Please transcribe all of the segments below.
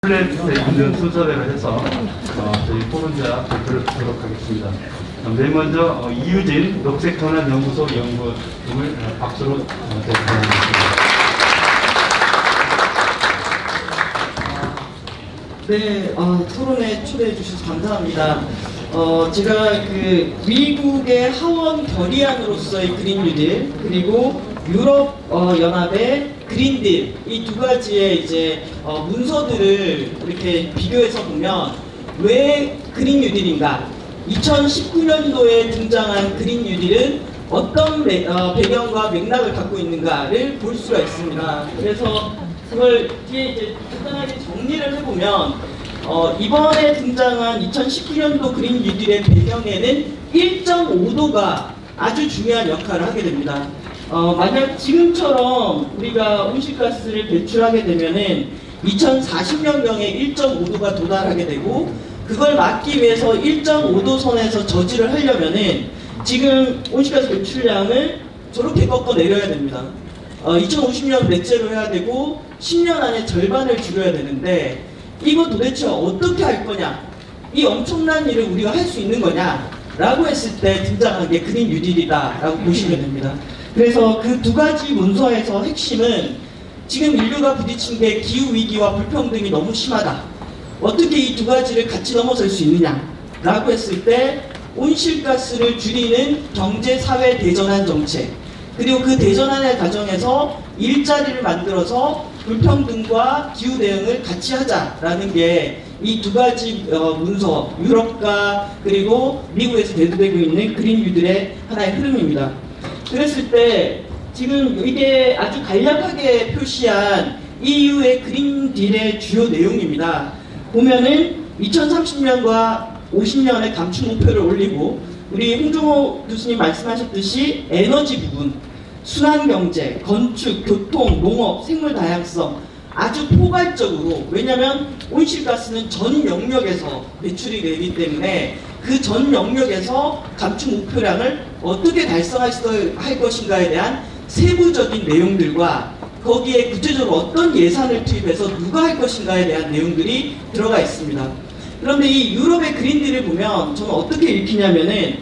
플랫 있는 순서대로 해서 저희 토론자 발표를 듣도록 하겠습니다. 맨 먼저 이유진 녹색통합연구소 연구팀을 박수로 대표하겠습니다. 네, 토론에 초대해 주셔서 감사합니다. 제가 미국의 하원 결의안으로서의 그린 뉴딜 그리고 유럽 연합의 그린딜 이 두 가지의 이제 문서들을 이렇게 비교해서 보면 왜 그린 뉴딜인가? 2019년도에 등장한 그린 뉴딜은 어떤 배경과 맥락을 갖고 있는가를 볼 수가 있습니다. 그래서 그걸 뒤에 이제 간단하게 정리를 해보면 이번에 등장한 2019년도 그린 뉴딜의 배경에는 1.5도가 아주 중요한 역할을 하게 됩니다. 만약 지금처럼 우리가 온실가스를 배출하게 되면은 2040년경에 1.5도가 도달하게 되고 그걸 막기 위해서 1.5도 선에서 저지를 하려면은 지금 온실가스 배출량을 저렇게 꺾어 내려야 됩니다. 2050년 넷제로 해야 되고 10년 안에 절반을 줄여야 되는데 이거 도대체 어떻게 할 거냐? 이 엄청난 일을 우리가 할 수 있는 거냐? 라고 했을 때 등장한 게 그린 뉴딜이다 라고 보시면 됩니다. 그래서 그 두 가지 문서에서 핵심은 지금 인류가 부딪힌 게 기후위기와 불평등이 너무 심하다. 어떻게 이 두 가지를 같이 넘어설 수 있느냐? 라고 했을 때 온실가스를 줄이는 경제, 사회 대전환 정책 그리고 그 대전환의 과정에서 일자리를 만들어서 불평등과 기후 대응을 같이 하자라는 게 이 두 가지 문서, 유럽과 그리고 미국에서 대두되고 있는 그린 뉴딜의 하나의 흐름입니다. 그랬을 때 지금 이게 아주 간략하게 표시한 EU의 그린 딜의 주요 내용입니다. 보면은 2030년과 50년의 감축 목표를 올리고 우리 홍종호 교수님 말씀하셨듯이 에너지 부분, 순환경제, 건축, 교통, 농업, 생물 다양성 아주 포괄적으로 왜냐하면 온실가스는 전 영역에서 배출이 되기 때문에 그 전 영역에서 감축 목표량을 어떻게 달성할 것인가에 대한 세부적인 내용들과 거기에 구체적으로 어떤 예산을 투입해서 누가 할 것인가에 대한 내용들이 들어가 있습니다. 그런데 이 유럽의 그린딜을 보면 저는 어떻게 읽히냐면은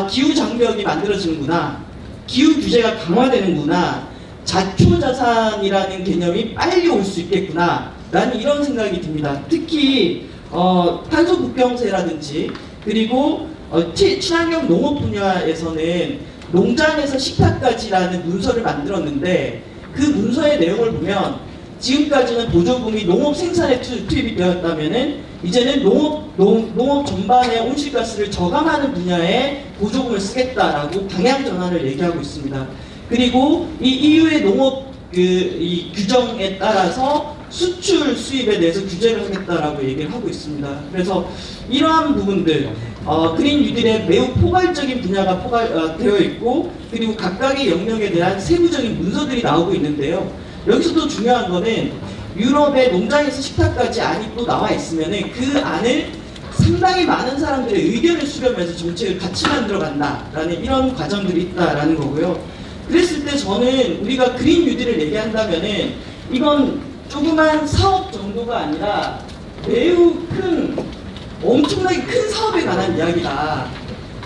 기후장벽이 만들어지는구나, 기후 규제가 강화되는구나, 자초자산이라는 개념이 빨리 올 수 있겠구나 라는 이런 생각이 듭니다. 특히 탄소 국경세라든지 그리고 친환경 농업 분야에서는 농장에서 식탁까지라는 문서를 만들었는데 그 문서의 내용을 보면 지금까지는 보조금이 농업 생산에 투입이 되었다면은 이제는 농업 전반의 온실가스를 저감하는 분야에 보조금을 쓰겠다라고 방향 전환을 얘기하고 있습니다. 그리고 이 EU의 농업 이 규정에 따라서 수출 수입에 대해서 규제를 하겠다라고 얘기를 하고 있습니다. 그래서 이러한 부분들 그린 뉴딜에 매우 포괄적인 분야가 되어 있고 그리고 각각의 영역에 대한 세부적인 문서들이 나오고 있는데요. 여기서 또 중요한 거는 유럽의 농장에서 식탁까지 안이 또 나와 있으면은 그 안을 상당히 많은 사람들의 의견을 수렴해서 정책을 같이 만들어 간다라는 이런 과정들이 있다라는 거고요. 그랬을 때 저는 우리가 그린 뉴딜을 얘기한다면은 이건 조그만 사업 정도가 아니라 매우 큰, 엄청나게 큰 사업에 관한 이야기다.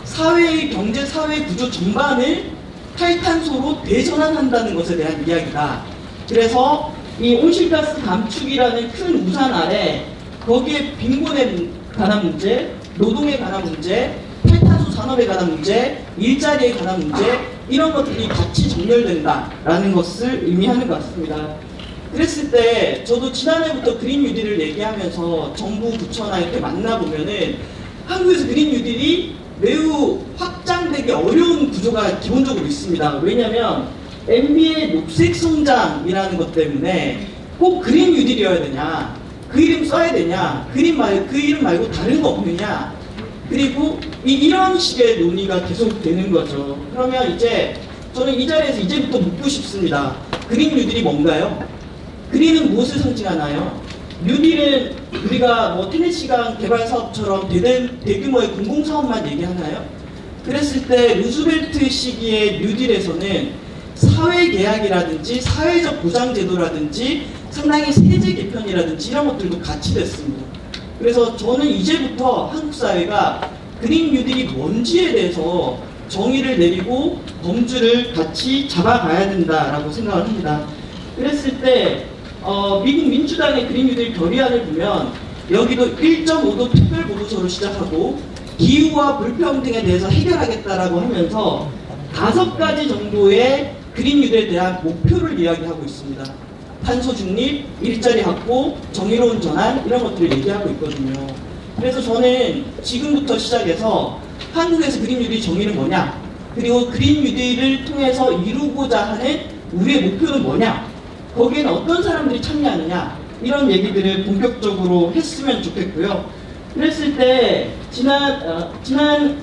사회의 경제, 사회 구조 전반을 탈탄소로 대전환한다는 것에 대한 이야기다. 그래서 이 온실가스 감축이라는 큰 우산 아래 거기에 빈곤에 관한 문제, 노동에 관한 문제, 탈탄소 산업에 관한 문제, 일자리에 관한 문제 이런 것들이 같이 정렬된다라는 것을 의미하는 것 같습니다. 그랬을 때 저도 지난해부터 그린 뉴딜을 얘기하면서 정부 부처나 이렇게 만나보면은 한국에서 그린 뉴딜이 매우 확장되기 어려운 구조가 기본적으로 있습니다. 왜냐하면 MB의 녹색 성장이라는 것 때문에 꼭 그린 뉴딜이어야 되냐, 그 이름 써야 되냐, 그 이름 말고 다른 거 없느냐, 그리고 이런 식의 논의가 계속 되는 거죠. 그러면 이제 저는 이 자리에서 이제부터 묻고 싶습니다. 그린 뉴딜이 뭔가요? 그린은 무엇을 상징하나요? 뉴딜은 우리가 테네시강 개발 사업처럼 대규모의 공공사업만 얘기하나요? 그랬을 때 루즈벨트 시기의 뉴딜에서는 사회계약이라든지 사회적 보장제도라든지 상당히 세제 개편이라든지 이런 것들도 같이 됐습니다. 그래서 저는 이제부터 한국 사회가 그린 뉴딜이 뭔지에 대해서 정의를 내리고 범주를 같이 잡아가야 된다라고 생각을 합니다. 그랬을 때 미국 민주당의 그린 뉴딜 결의안을 보면 여기도 1.5도 특별보고서로 시작하고 기후와 불평등에 대해서 해결하겠다라고 하면서 5가지 정도의 그린 뉴딜에 대한 목표를 이야기하고 있습니다. 탄소 중립, 일자리 확보, 정의로운 전환 이런 것들을 얘기하고 있거든요. 그래서 저는 지금부터 시작해서 한국에서 그린 뉴딜 정의는 뭐냐, 그리고 그린 뉴딜을 통해서 이루고자 하는 우리의 목표는 뭐냐, 거기에는 어떤 사람들이 참여하느냐, 이런 얘기들을 본격적으로 했으면 좋겠고요. 그랬을 때 지난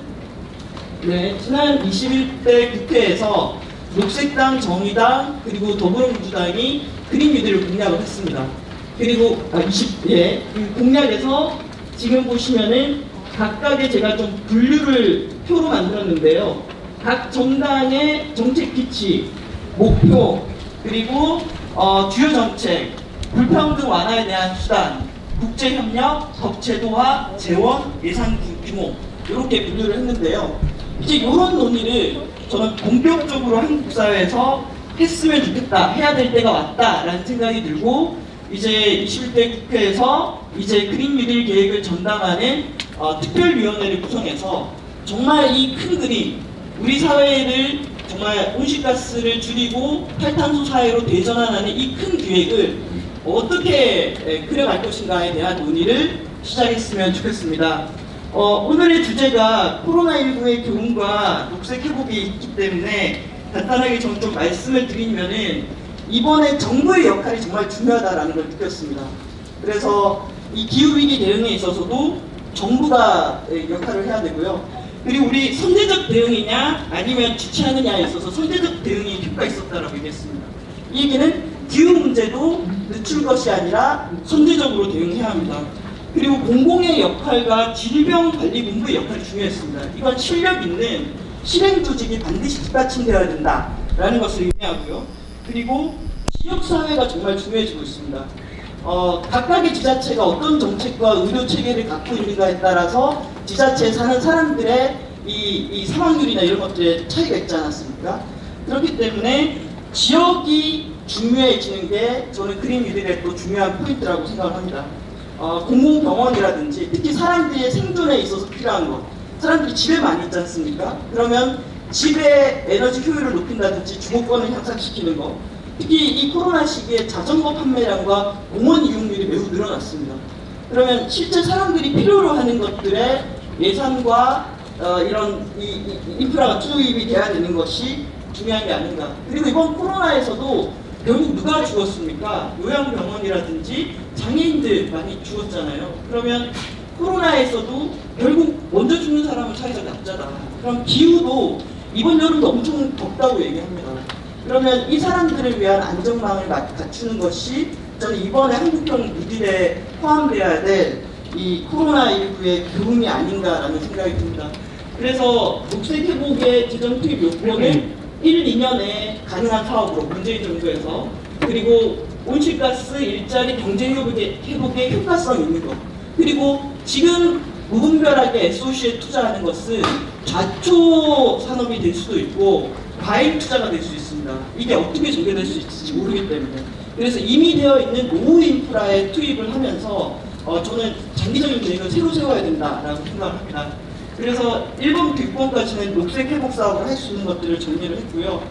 21대 국회에서 녹색당, 정의당, 그리고 더불어민주당이 그린 뉴딜을 공약을 했습니다. 그리고 공약에서 지금 보시면은 각각의 제가 좀 분류를 표로 만들었는데요. 각 정당의 정책 기치, 목표, 그리고 주요 정책, 불평등 완화에 대한 수단, 국제협력, 법제도화, 재원, 예산 규모 이렇게 분류를 했는데요. 이제 이런 논의를 저는 본격적으로 한국 사회에서 했으면 좋겠다, 해야 될 때가 왔다라는 생각이 들고, 이제 21대 국회에서 이제 그린 뉴딜 계획을 전담하는 특별위원회를 구성해서 정말 이 큰 그림, 우리 사회를 정말 온실가스를 줄이고 탈탄소 사회로 대전환하는 이 큰 계획을 어떻게 그려갈 것인가에 대한 논의를 시작했으면 좋겠습니다. 오늘의 주제가 코로나19의 교훈과 녹색 회복이 있기 때문에 간단하게 좀 말씀을 드리면은 이번에 정부의 역할이 정말 중요하다라는 걸 느꼈습니다. 그래서 이 기후위기 대응에 있어서도 정부가 역할을 해야 되고요. 그리고 우리 선제적 대응이냐 아니면 주체하느냐에 있어서 선제적 대응이 효과가 있었다라고 얘기했습니다. 이 얘기는 기후 문제도 늦출 것이 아니라 선제적으로 대응해야 합니다. 그리고 공공의 역할과 질병관리본부의 역할이 중요했습니다. 이건 실력 있는 실행조직이 반드시 뒷받침되어야 된다라는 것을 의미하고요. 그리고 지역사회가 정말 중요해지고 있습니다. 각각의 지자체가 어떤 정책과 의료체계를 갖고 있는가에 따라서 지자체에 사는 사람들의 이 사망률이나 이런 것들에 차이가 있지 않았습니까? 그렇기 때문에 지역이 중요해지는 게 저는 그린 뉴딜의 또 중요한 포인트라고 생각을 합니다. 공공병원이라든지 특히 사람들의 생존에 있어서 필요한 것, 사람들이 집에 많이 있지 않습니까? 그러면 집의 에너지 효율을 높인다든지 주거권을 향상시키는 것, 특히 이 코로나 시기에 자전거 판매량과 공원 이용률이 매우 늘어났습니다. 그러면 실제 사람들이 필요로 하는 것들의 예산과 이런 인프라가 투입이 돼야 되는 것이 중요한 게 아닌가. 그리고 이번 코로나에서도 결국 누가 죽었습니까? 요양병원이라든지 장애인들 많이 죽었잖아요. 그러면 코로나에서도 결국 먼저 죽는 사람은 사회적 약자다. 그럼 기후도 이번 여름도 엄청 덥다고 얘기합니다. 그러면 이 사람들을 위한 안전망을 갖추는 것이 저는 이번에 한국형 뉴딜에 포함되어야 될 이 코로나19의 교훈이 아닌가라는 생각이 듭니다. 그래서 녹색 회복의 재정 투입 요건을 1, 2년에 가능한 사업으로 문재인 정부에서, 그리고 온실가스, 일자리, 경제 회복의 효과성 있는 것, 그리고 지금 무분별하게 SOC에 투자하는 것은 좌초 산업이 될 수도 있고 과잉 투자가 될 수 있습니다. 이게 어떻게 전개될 수 있을지 모르기 때문에. 그래서 이미 되어 있는 노후 인프라에 투입을 하면서 저는 장기적인 계획을 새로 세워야 된다라고 생각을 합니다. 그래서 1번부터 6번까지는 녹색 회복 사업을 할 수 있는 것들을 정리를 했고요.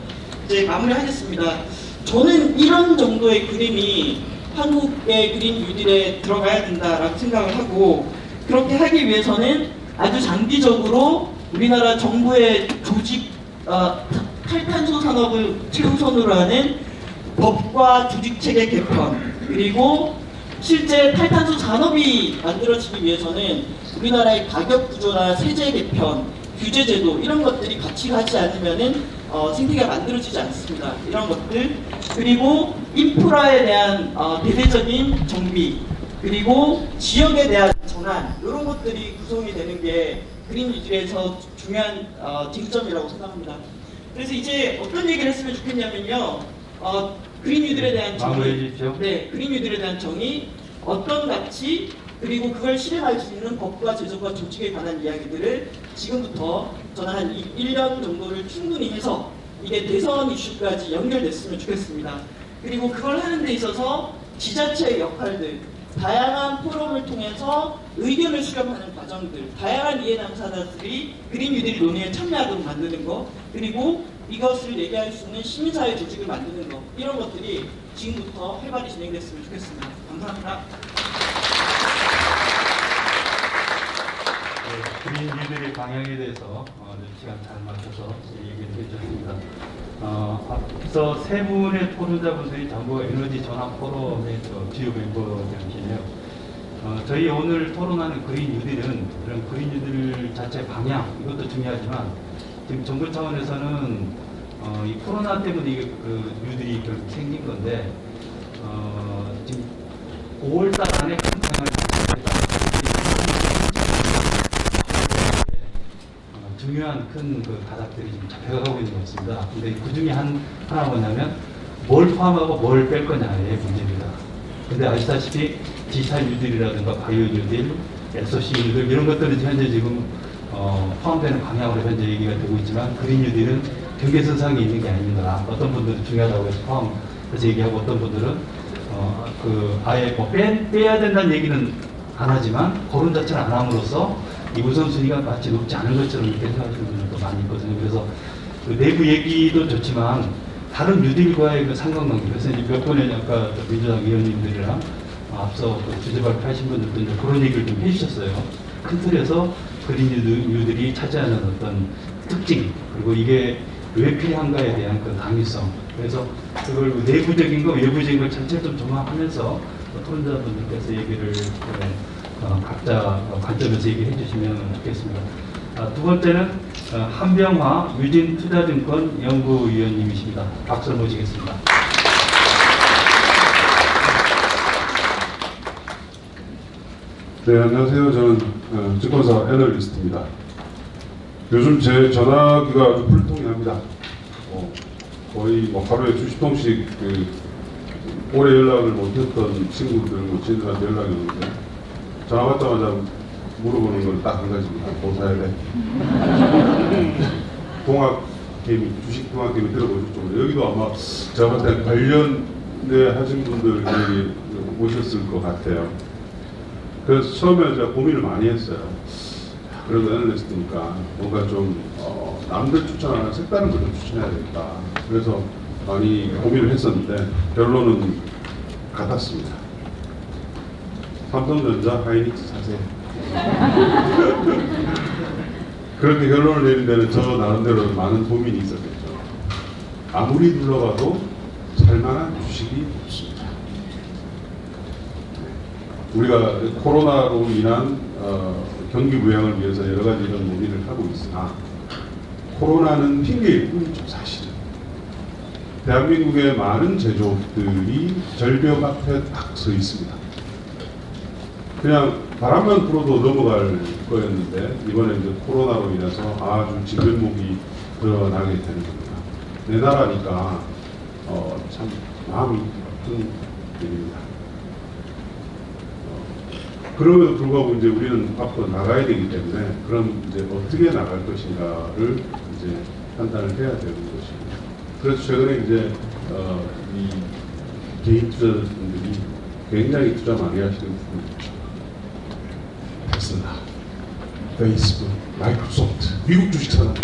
이제 마무리하겠습니다. 저는 이런 정도의 그림이 한국의 그린 뉴딜에 들어가야 된다라고 생각을 하고, 그렇게 하기 위해서는 아주 장기적으로 우리나라 정부의 조직, 탈탄소 산업을 최우선으로 하는 법과 조직체계 개편, 그리고 실제 탈탄소 산업이 만들어지기 위해서는 우리나라의 가격 구조나 세제 개편, 규제 제도 이런 것들이 같이 가지 않으면은 생태계가 만들어지지 않습니다. 이런 것들, 그리고 인프라에 대한 대대적인 정비, 그리고 지역에 대한 전환, 이런 것들이 구성이 되는 게 그린 뉴딜에서 중요한 쟁점이라고 생각합니다. 그래서 이제 어떤 얘기를 했으면 좋겠냐면요. 그린 뉴딜에 대한 마무리해 정의, 주십시오. 네, 그린 뉴딜에 대한 정의, 어떤 가치, 그리고 그걸 실행할 수 있는 법과 제도과 조직에 관한 이야기들을 지금부터 저는 한 1년 정도를 충분히 해서 이게 대선 이슈까지 연결됐으면 좋겠습니다. 그리고 그걸 하는 데 있어서 지자체의 역할들, 다양한 포럼을 통해서 의견을 수렴하는 과정들, 다양한 이해 당사자들이 그린 뉴딜 논의에 참여하도록 만드는 것, 그리고 이것을 얘기할 수 있는 시민사회 조직을 만드는 것, 이런 것들이 지금부터 활발히 진행됐으면 좋겠습니다. 감사합니다. 그린 뉴딜의 방향에 대해서 시간 잘 맞춰서 얘기를 해주셨습니다. 앞서 세 분의 토론자분들이 전부 에너지 전환 포럼의 주요 멤버들이시네요. 저희 오늘 토론하는 그린 뉴딜은 이런 그린 뉴딜 자체 방향, 이것도 중요하지만 지금 정부 차원에서는 이 코로나 때문에 이게 뉴딜이 결국 생긴 건데 지금 5월달 안에 큰 방향을 중요한 큰 가닥들이 지금 잡혀가고 있는 것 같습니다. 근데 그 중에 하나 뭐냐면 뭘 포함하고 뭘 뺄 거냐의 문제입니다. 근데 아시다시피 디지털 뉴딜이라든가 바이오 뉴딜, SOC 뉴딜 이런 것들은 현재 지금 포함되는 방향으로 현재 얘기가 되고 있지만 그린 뉴딜은 경계선상에 있는 게 아닙니다. 어떤 분들은 중요하다고 해서 포함해서 얘기하고 어떤 분들은 아예 뭐 빼야 된다는 얘기는 안 하지만 거론 자체를 안 함으로써 이 우선순위가 마치 높지 않은 것처럼 이렇게 생각하시는 분들도 많이 있거든요. 그래서 그 내부 얘기도 좋지만 다른 뉴딜과의 그 상관관계, 그래서 이제 몇 번의 아까 민주당 의원님들이랑 앞서 주제 발표하신 분들도 이제 그런 얘기를 좀 해주셨어요. 큰 틀에서 그린 뉴딜이 차지하는 어떤 특징, 그리고 이게 왜 필요한가에 대한 그 당위성, 그래서 그걸 내부적인 거, 외부적인 걸 전체를 좀 종합하면서 토론자분들께서 얘기를 각자 관점에서 얘기해 주시면 좋겠습니다. 두 번째는 한병화 유진투자증권 연구위원님이십니다. 박수를 모시겠습니다. 네, 안녕하세요. 저는 증권사 애널리스트입니다. 요즘 제 전화기가 아주 불통이합니다. 거의 하루에 수십 통씩 오래 연락을 못했던 친구들, 친구들한테 연락이 오는데 전화 받자마자 물어보는 건 딱 한 가지입니다. 보사야 돼. 동학개미, 주식 동학개미 들어보셨죠? 여기도 아마 제가 봤을 때 관련돼 하신 분들이 오셨을 것 같아요. 그래서 처음에 제가 고민을 많이 했어요. 그래도 애널리스트니까 뭔가 좀 남들 추천하는 색다른 걸 좀 추천해야 되겠다. 그래서 많이 고민을 했었는데 결론은 같았습니다. 삼성전자 하이닉스 사세요. 그렇게 결론을 내린 데는 저 나름대로 많은 고민이 있었겠죠. 아무리 둘러봐도 살만한 주식이 없습니다. 우리가 코로나로 인한 경기 부양을 위해서 여러 가지 이런 논의를 하고 있으나 코로나는 핑계일 뿐이죠, 사실은. 대한민국의 많은 제조업들이 절벽 앞에 딱 서 있습니다. 그냥 바람만 불어도 넘어갈 거였는데 이번에 이제 코로나로 인해서 아주 진면목이 드러나게 되는 겁니다. 내 나라니까 참 마음이 아픈 일입니다. 그럼에도 불구하고 이제 우리는 앞으로 나가야 되기 때문에 그럼 이제 어떻게 나갈 것인가를 이제 판단을 해야 되는 것입니다. 그래서 최근에 이제 이 개인 투자자분들이 굉장히 투자 많이 하시는 부분이 있죠. 테슬라, 페이스북, 마이크로소프트, 미국 주식 산업.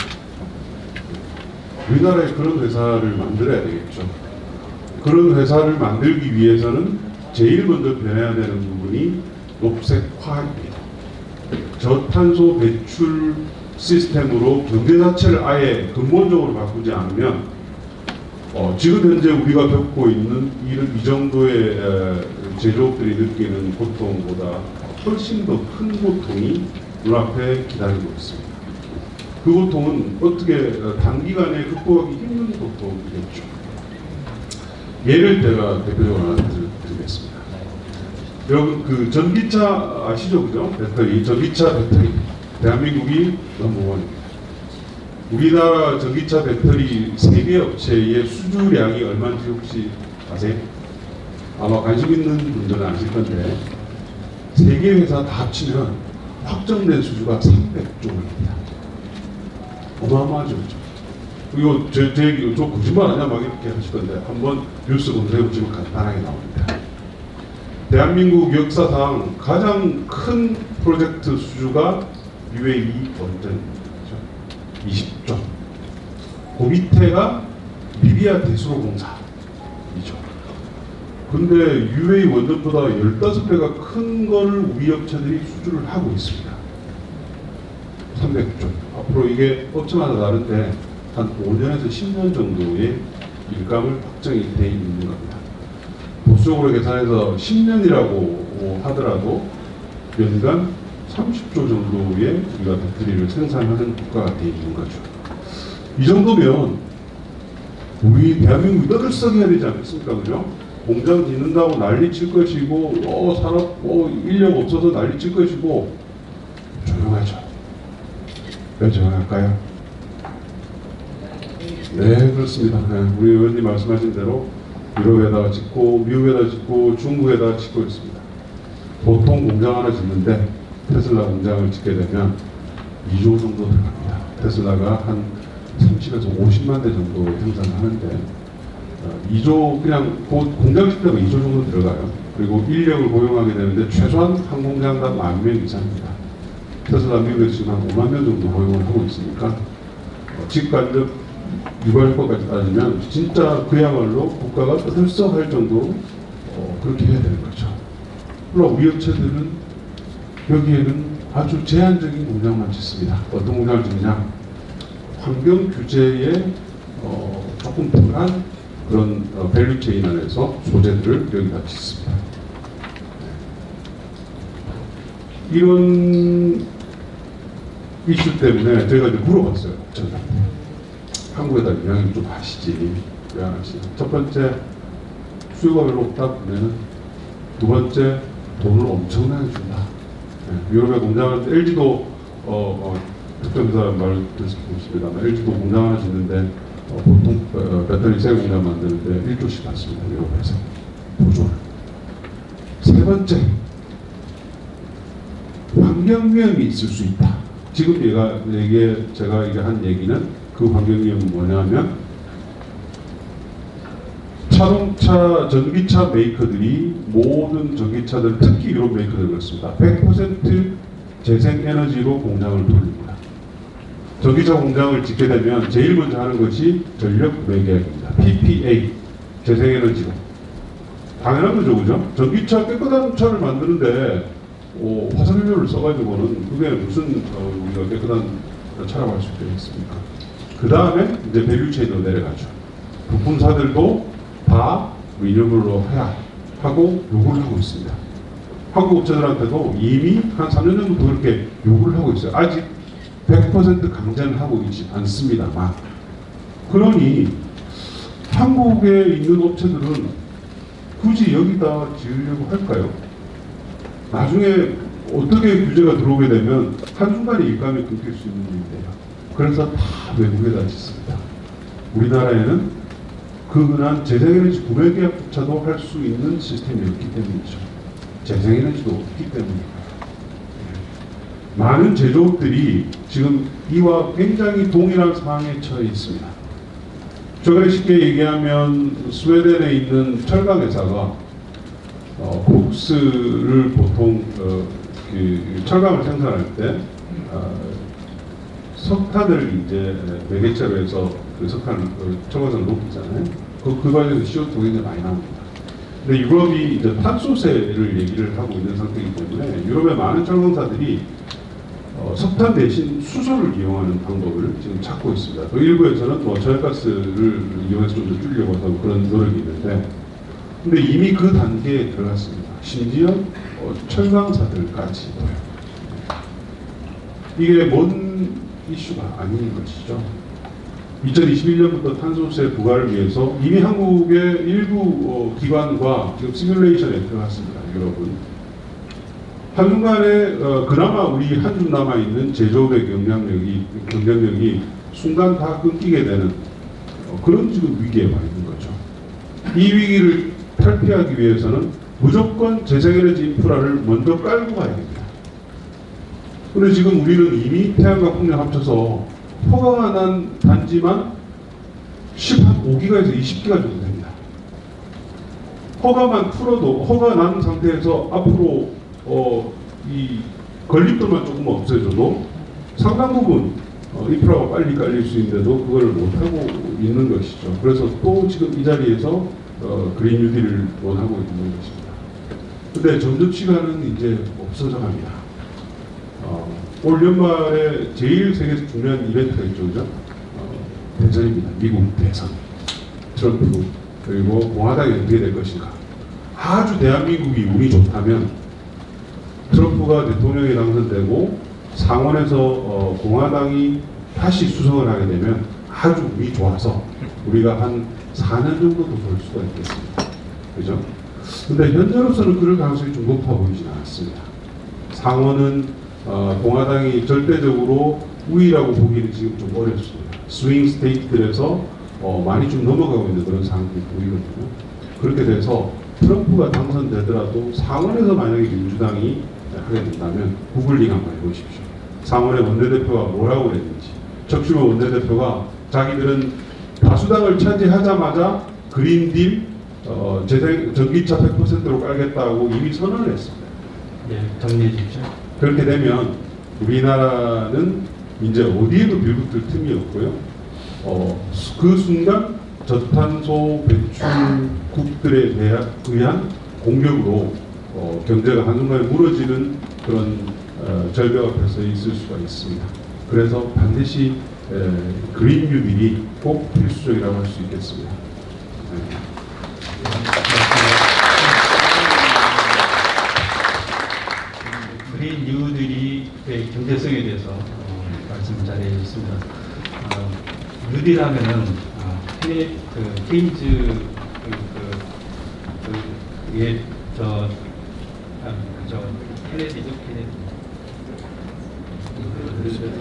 우리나라에 그런 회사를 만들어야 되겠죠. 그런 회사를 만들기 위해서는 제일 먼저 변해야 되는 부분이 녹색화입니다. 저탄소 배출 시스템으로 경제 자체를 아예 근본적으로 바꾸지 않으면 지금 현재 우리가 겪고 있는 이 정도의 제조업들이 느끼는 고통보다 훨씬 더 큰 고통이 눈앞에 기다리고 있습니다. 그 고통은 어떻게 단기간에 극복하기 힘든 고통이겠죠. 예를 제가 대표적으로 하나 드리겠습니다. 여러분 전기차 아시죠, 그죠? 배터리, 전기차 배터리. 대한민국이 넘버원입니다. 우리나라 전기차 배터리 세계 업체의 수주량이 얼마인지 혹시 아세요? 아마 관심 있는 분들은 아실 건데 세계 회사 다 합치면 확정된 수주가 300조 원입니다. 어마어마하죠. 이거 제 얘기 좀 거짓말 아니야? 막 이렇게 하시던데 한번 뉴스 검색해보시면 간단하게 나옵니다. 대한민국 역사상 가장 큰 프로젝트 수주가 UAE 원전입니다. 20조. 그 밑에가 리비아 대수로 공사이죠. 근데 UAE 원전보다 15배가 큰 거를 우리 업체들이 수주를 하고 있습니다. 300조. 앞으로 이게 업체마다 다른데 한 5년에서 10년 정도의 일감을 확정이 돼 있는 겁니다. 보수적으로 계산해서 10년이라고 하더라도 연간 30조 정도의 우리가 배터리를 생산하는 국가가 돼 있는 거죠. 이 정도면 우리 대한민국이 떠들썩해야 되지 않겠습니까? 그죠? 공장 짓는다고 난리 칠 것이고 산업 인력 없어서 난리 칠 것이고 조용하죠. 왜 조용할까요? 네, 그렇습니다. 네, 우리 의원님 말씀하신 대로 유럽에다가 짓고 미국에다 짓고 중국에다 짓고 있습니다. 보통 공장 하나 짓는데 테슬라 공장을 짓게 되면 2조 정도 들어갑니다. 테슬라가 한 30에서 50만 대 정도 생산을 하는데 2조 그냥 공장 짓다가 2조 정도 들어가요. 그리고 인력을 고용하게 되는데 최소한 한 공장당 10,000명 이상입니다. 테슬라 미국에서 지금 한 5만 명 정도 고용을 하고 있으니까 직간접 유발효과까지 따지면 진짜 그야말로 국가가 떠들썩할 정도로 그렇게 해야 되는 거죠. 물론 우리 업체들은 여기에는 아주 제한적인 공장만 짓습니다. 어떤 공장을 짓느냐? 환경 규제에 조금 덜한 그런 밸류체인 안에서 소재들을 여기다 짓습니다. 이런 이슈 때문에 저희가 이제 물어봤어요. 한국에다 영향을 좀 하시지. 왜 안 하시냐. 첫 번째, 수요가 별로 없다 보면은 두 번째, 돈을 엄청나게 준다. 네, 유럽의 공장은 LG도 특정 회사 말을 듣습니다만 LG도 공장 하나 짓는데 보통 배터리 새 공장 만드는데 1조씩 받습니다. 유럽에서 보조를. 세 번째, 환경위험이 있을 수 있다. 지금 제가 이게 한 얘기는 그 환경위험은 뭐냐면 자동차, 전기차 메이커들이 모든 전기차들 특히 유럽 메이커들 그렇습니다. 100% 재생에너지로 공장을 돌립니다. 전기차 공장을 짓게 되면 제일 먼저 하는 것이 전력 구매 계약입니다. PPA, 재생에너지로. 당연한 거죠, 그죠? 전기차 깨끗한 차를 만드는데 화석연료를 써가지고는 그게 무슨 우리가 깨끗한 차라고 할 수 있겠습니까? 그 다음에 이제 밸류체인으로 내려가죠. 부품사들도 다 리뉴얼로 해야 하고 요구를 하고 있습니다. 한국 업체들한테도 이미 한 3년 전부터 그렇게 요구를 하고 있어요. 아직 100% 강제는 하고 있지 않습니다만. 그러니 한국에 있는 업체들은 굳이 여기다 지으려고 할까요? 나중에 어떻게 규제가 들어오게 되면 한순간에 일감이 끊길 수 있는 일인데요. 그래서 다 외국에다 짓습니다. 우리나라에는 그분한 재생에너지 구매 계약조차도 할 수 있는 시스템이 없기 때문이죠. 재생에너지도 없기 때문입니다. 많은 제조업들이 지금 이와 굉장히 동일한 상황에 처해 있습니다. 최근에 쉽게 얘기하면 스웨덴에 있는 철강 회사가 콕스를 보통 그 철강을 생산할 때 석탄을 이제 매개체로 해서 그 석탄을 철강선을 높이잖아요. 그 과정에서 CO2가 굉장히 많이 나옵니다. 근데 유럽이 이제 탄소세를 얘기를 하고 있는 상태이기 때문에 유럽의 많은 철강사들이 석탄 대신 수소를 이용하는 방법을 지금 찾고 있습니다. 또 일부에서는 뭐 저열가스를 이용해서 좀 더 줄이려고 하는 그런 노력이 있는데, 근데 이미 그 단계에 들어갔습니다. 심지어 철강사들까지도요. 이게 뭔 이슈가 아닌 것이죠. 2021년부터 탄소세 부과를 위해서 이미 한국의 일부 기관과 지금 시뮬레이션에 들어갔습니다. 유럽은. 한순간에 그나마 우리 한줌 남아있는 제조업의 경쟁력이 순간 다 끊기게 되는 그런 지금 위기에 와 있는 거죠. 이 위기를 탈피하기 위해서는 무조건 재생에너지 인프라를 먼저 깔고 가야 됩니다. 그런데 지금 우리는 이미 태양과 풍력 합쳐서 허가가 난 단지만 15기가에서 20기가 정도 됩니다. 허가만 풀어도, 허가 난 상태에서 앞으로 이 건립도만 조금 없애줘도 상당 부분 인프라가 빨리 깔릴 수 있는데도 그걸 못하고 있는 것이죠. 그래서 또 지금 이 자리에서 그린 뉴딜을 원하고 있는 것입니다. 근데 전조치가는 이제 없어져 갑니다. 올 연말에 제일 세계에서 중요한 이벤트가 있죠, 그죠? 대선입니다. 미국 대선. 트럼프, 그리고 공화당이 어떻게 될 것인가. 아주 대한민국이 운이 좋다면 트럼프가 대통령이 당선되고 상원에서 공화당이 다시 수성을 하게 되면 아주 운이 좋아서 우리가 한 4년 정도도 볼 수가 있겠습니다. 그죠? 근데 현재로서는 그럴 가능성이 좀 높아 보이지는 않습니다. 상원은 공화당이 절대적으로 우위라고 보기는 지금 좀 어렵습니다. 스윙 스테이트들에서 많이 좀 넘어가고 있는 그런 상황들이 보이거든요. 그렇게 돼서 트럼프가 당선되더라도 상원에서 만약에 민주당이 하게 된다면 구글링 한번 해보십시오. 상원의 원내대표가 뭐라고 했는지. 척슈머 원내대표가 자기들은 다수당을 차지하자마자 그린딜 전기차 100%로 깔겠다고 이미 선언을 했습니다. 예, 정리해 주십시오. 그렇게 되면 우리나라는 이제 어디에도 빌붙을 틈이 없고요. 그 순간 저탄소 배출국들에 의한 공격으로 경제가 한순간에 무너지는 그런 절벽 앞에서 있을 수가 있습니다. 그래서 반드시 그린 뉴딜이 꼭 필수적이라고 할 수 있겠습니다. 네. 그린 뉴딜이 경제성에 대해서 말씀 잘해 주셨습니다. 뉴딜하면은 케인즈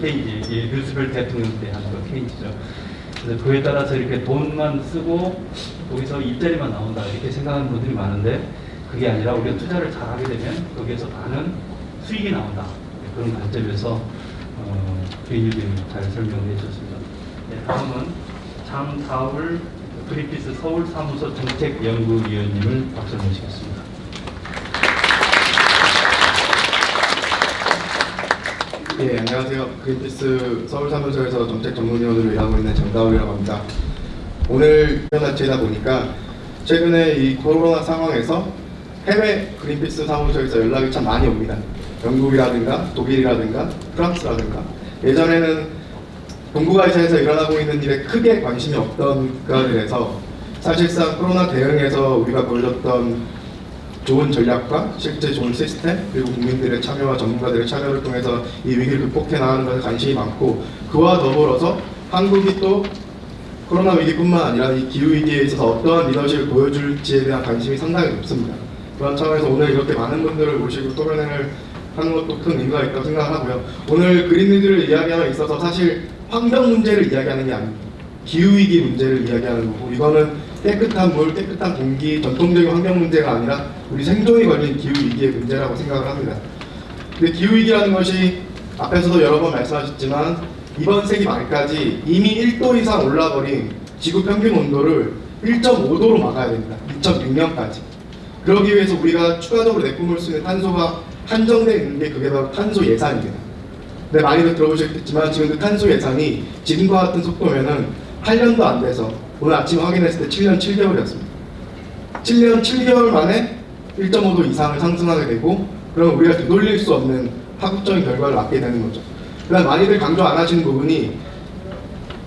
케인즈, 예, 루스벨트 대통령 때 한 거 케인즈죠. 그래서 그에 따라서 이렇게 돈만 쓰고 거기서 일자리만 나온다 이렇게 생각하는 분들이 많은데 그게 아니라 우리가 투자를 잘 하게 되면 거기에서 많은 수익이 나온다. 그런 관점에서 그린뉴딜 잘 설명해 주셨습니다. 네, 다음은 장사울 그린피스 서울 사무소 정책연구위원님을 박수로 모시겠습니다. 예, 안녕하세요. 그린피스 서울 사무소에서 정책 전문위원으로 일하고 있는 장다울이라고 합니다. 오늘 자체다 보니까 최근에 이 코로나 상황에서 해외 그린피스 사무소에서 연락이 참 많이 옵니다. 영국이라든가 독일이라든가 프랑스라든가. 예전에는 동부가시아에서 일어나고 있는 일에 크게 관심이 없던 국가들에서 사실상 코로나 대응에서 우리가 보여줬던 좋은 전략과 실제 좋은 시스템 그리고 국민들의 참여와 전문가들의 참여를 통해서 이 위기를 극복해 나가는 것에 관심이 많고 그와 더불어서 한국이 또 코로나 위기뿐만 아니라 이 기후위기에 있어서 어떠한 리더십을 보여줄지에 대한 관심이 상당히 높습니다. 그런 차원에서 오늘 이렇게 많은 분들을 모시고 토론회를 하는 것도 큰 의미가 있다고 생각하고요. 오늘 그린뉴딜을 이야기함에 있어서 사실 환경 문제를 이야기하는 게 아닙니다. 기후위기 문제를 이야기하는 거고 이거는 깨끗한 물, 깨끗한 공기, 전통적인 환경 문제가 아니라 우리 생존이 걸린 기후위기의 문제라고 생각을 합니다. 근데 기후위기라는 것이 앞에서도 여러 번 말씀하셨지만 이번 세기 말까지 이미 1도 이상 올라버린 지구 평균 온도를 1.5도로 막아야 됩니다. 2006년까지. 그러기 위해서 우리가 추가적으로 내뿜을 수 있는 탄소가 한정되어 있는 게 그게 바로 탄소 예산입니다. 네, 많이들 들어보셨겠지만 지금 그 탄소 예산이 지금과 같은 속도면은 8년도 안 돼서 오늘 아침 확인했을 때 7년 7개월이었습니다. 7년 7개월 만에 1.5도 이상을 상승하게 되고 그럼 우리가 되돌릴 수 없는 파국적인 결과를 맞게 되는 거죠. 그다음 많이들 강조 안 하시는 부분이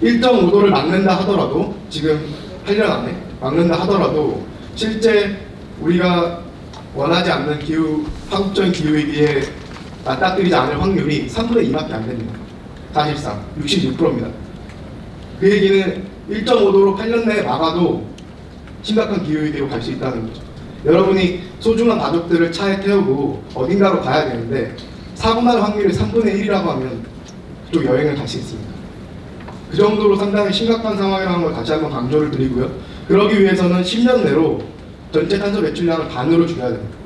1.5도를 막는다 하더라도 지금 8년 안에 막는다 하더라도 실제 우리가 원하지 않는 파국적인 기후위기에 맞닥뜨리지 않을 확률이 3분의 2밖에 안 됩니다. 사실상 66%입니다. 그 얘기는 1.5도로 8년 내에 막아도 심각한 기후위기로 갈 수 있다는 거죠. 여러분이 소중한 가족들을 차에 태우고 어딘가로 가야 되는데 사고 날 확률이 3분의 1이라고 하면 그쪽 여행을 갈 수 있습니다. 그 정도로 상당히 심각한 상황이라는 걸 다시 한번 강조를 드리고요. 그러기 위해서는 10년 내로 전체 탄소 배출량을 반으로 줄여야 됩니다.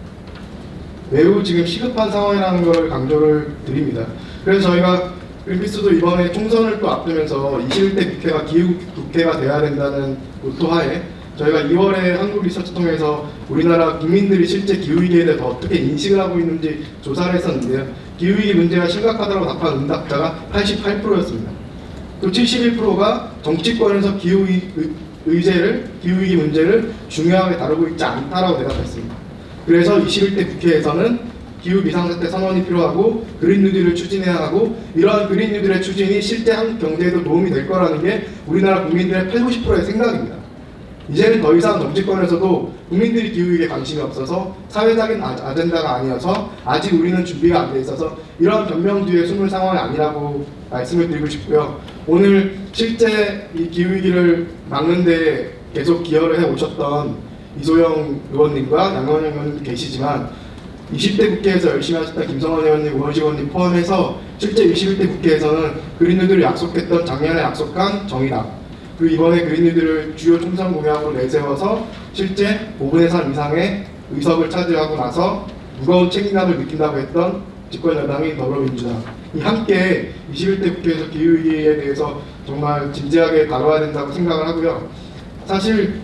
매우 지금 시급한 상황이라는 걸 강조를 드립니다. 그래서 저희가 그린피스도 이번에 총선을 또 앞두면서 21대 국회가 기후국회가 돼야 된다는 모토하에 저희가 2월에 한국리서치 통해서 우리나라 국민들이 실제 기후위기에 대해서 어떻게 인식을 하고 있는지 조사를 했었는데요. 기후위기 문제가 심각하다고 답한 응답자가 88%였습니다. 또 71%가 정치권에서 기후위기 문제를 중요하게 다루고 있지 않다라고 대답했습니다. 그래서 21대 국회에서는 기후 비상사태 선언이 필요하고 그린 뉴딜을 추진해야 하고 이러한 그린 뉴딜의 추진이 실제 한국 경제에도 도움이 될 거라는 게 우리나라 국민들의 80~90%의 생각입니다. 이제는 더 이상 정치권에서도 국민들이 기후위기에 관심이 없어서 사회적인 아젠다가 아니어서 아직 우리는 준비가 안 돼 있어서 이러한 변명 뒤에 숨을 상황이 아니라고 말씀을 드리고 싶고요. 오늘 실제 이 기후위기를 막는 데 계속 기여를 해 오셨던 이소영 의원님과 양원영 의원님 계시지만 20대 국회에서 열심히 하셨던 김성환 의원님, 우원식 의원님 포함해서 실제 21대 국회에서는 그린뉴딜을 약속했던 작년에 약속한 정의당 그리고 이번에 그린뉴딜을 주요 총선 공약으로 내세워서 실제 5분의 3 이상의 의석을 차지하고 나서 무거운 책임감을 느낀다고 했던 집권여당인 더불어민주당이 함께 21대 국회에서 기후위기에 대해서 정말 진지하게 다뤄야 된다고 생각을 하고요. 사실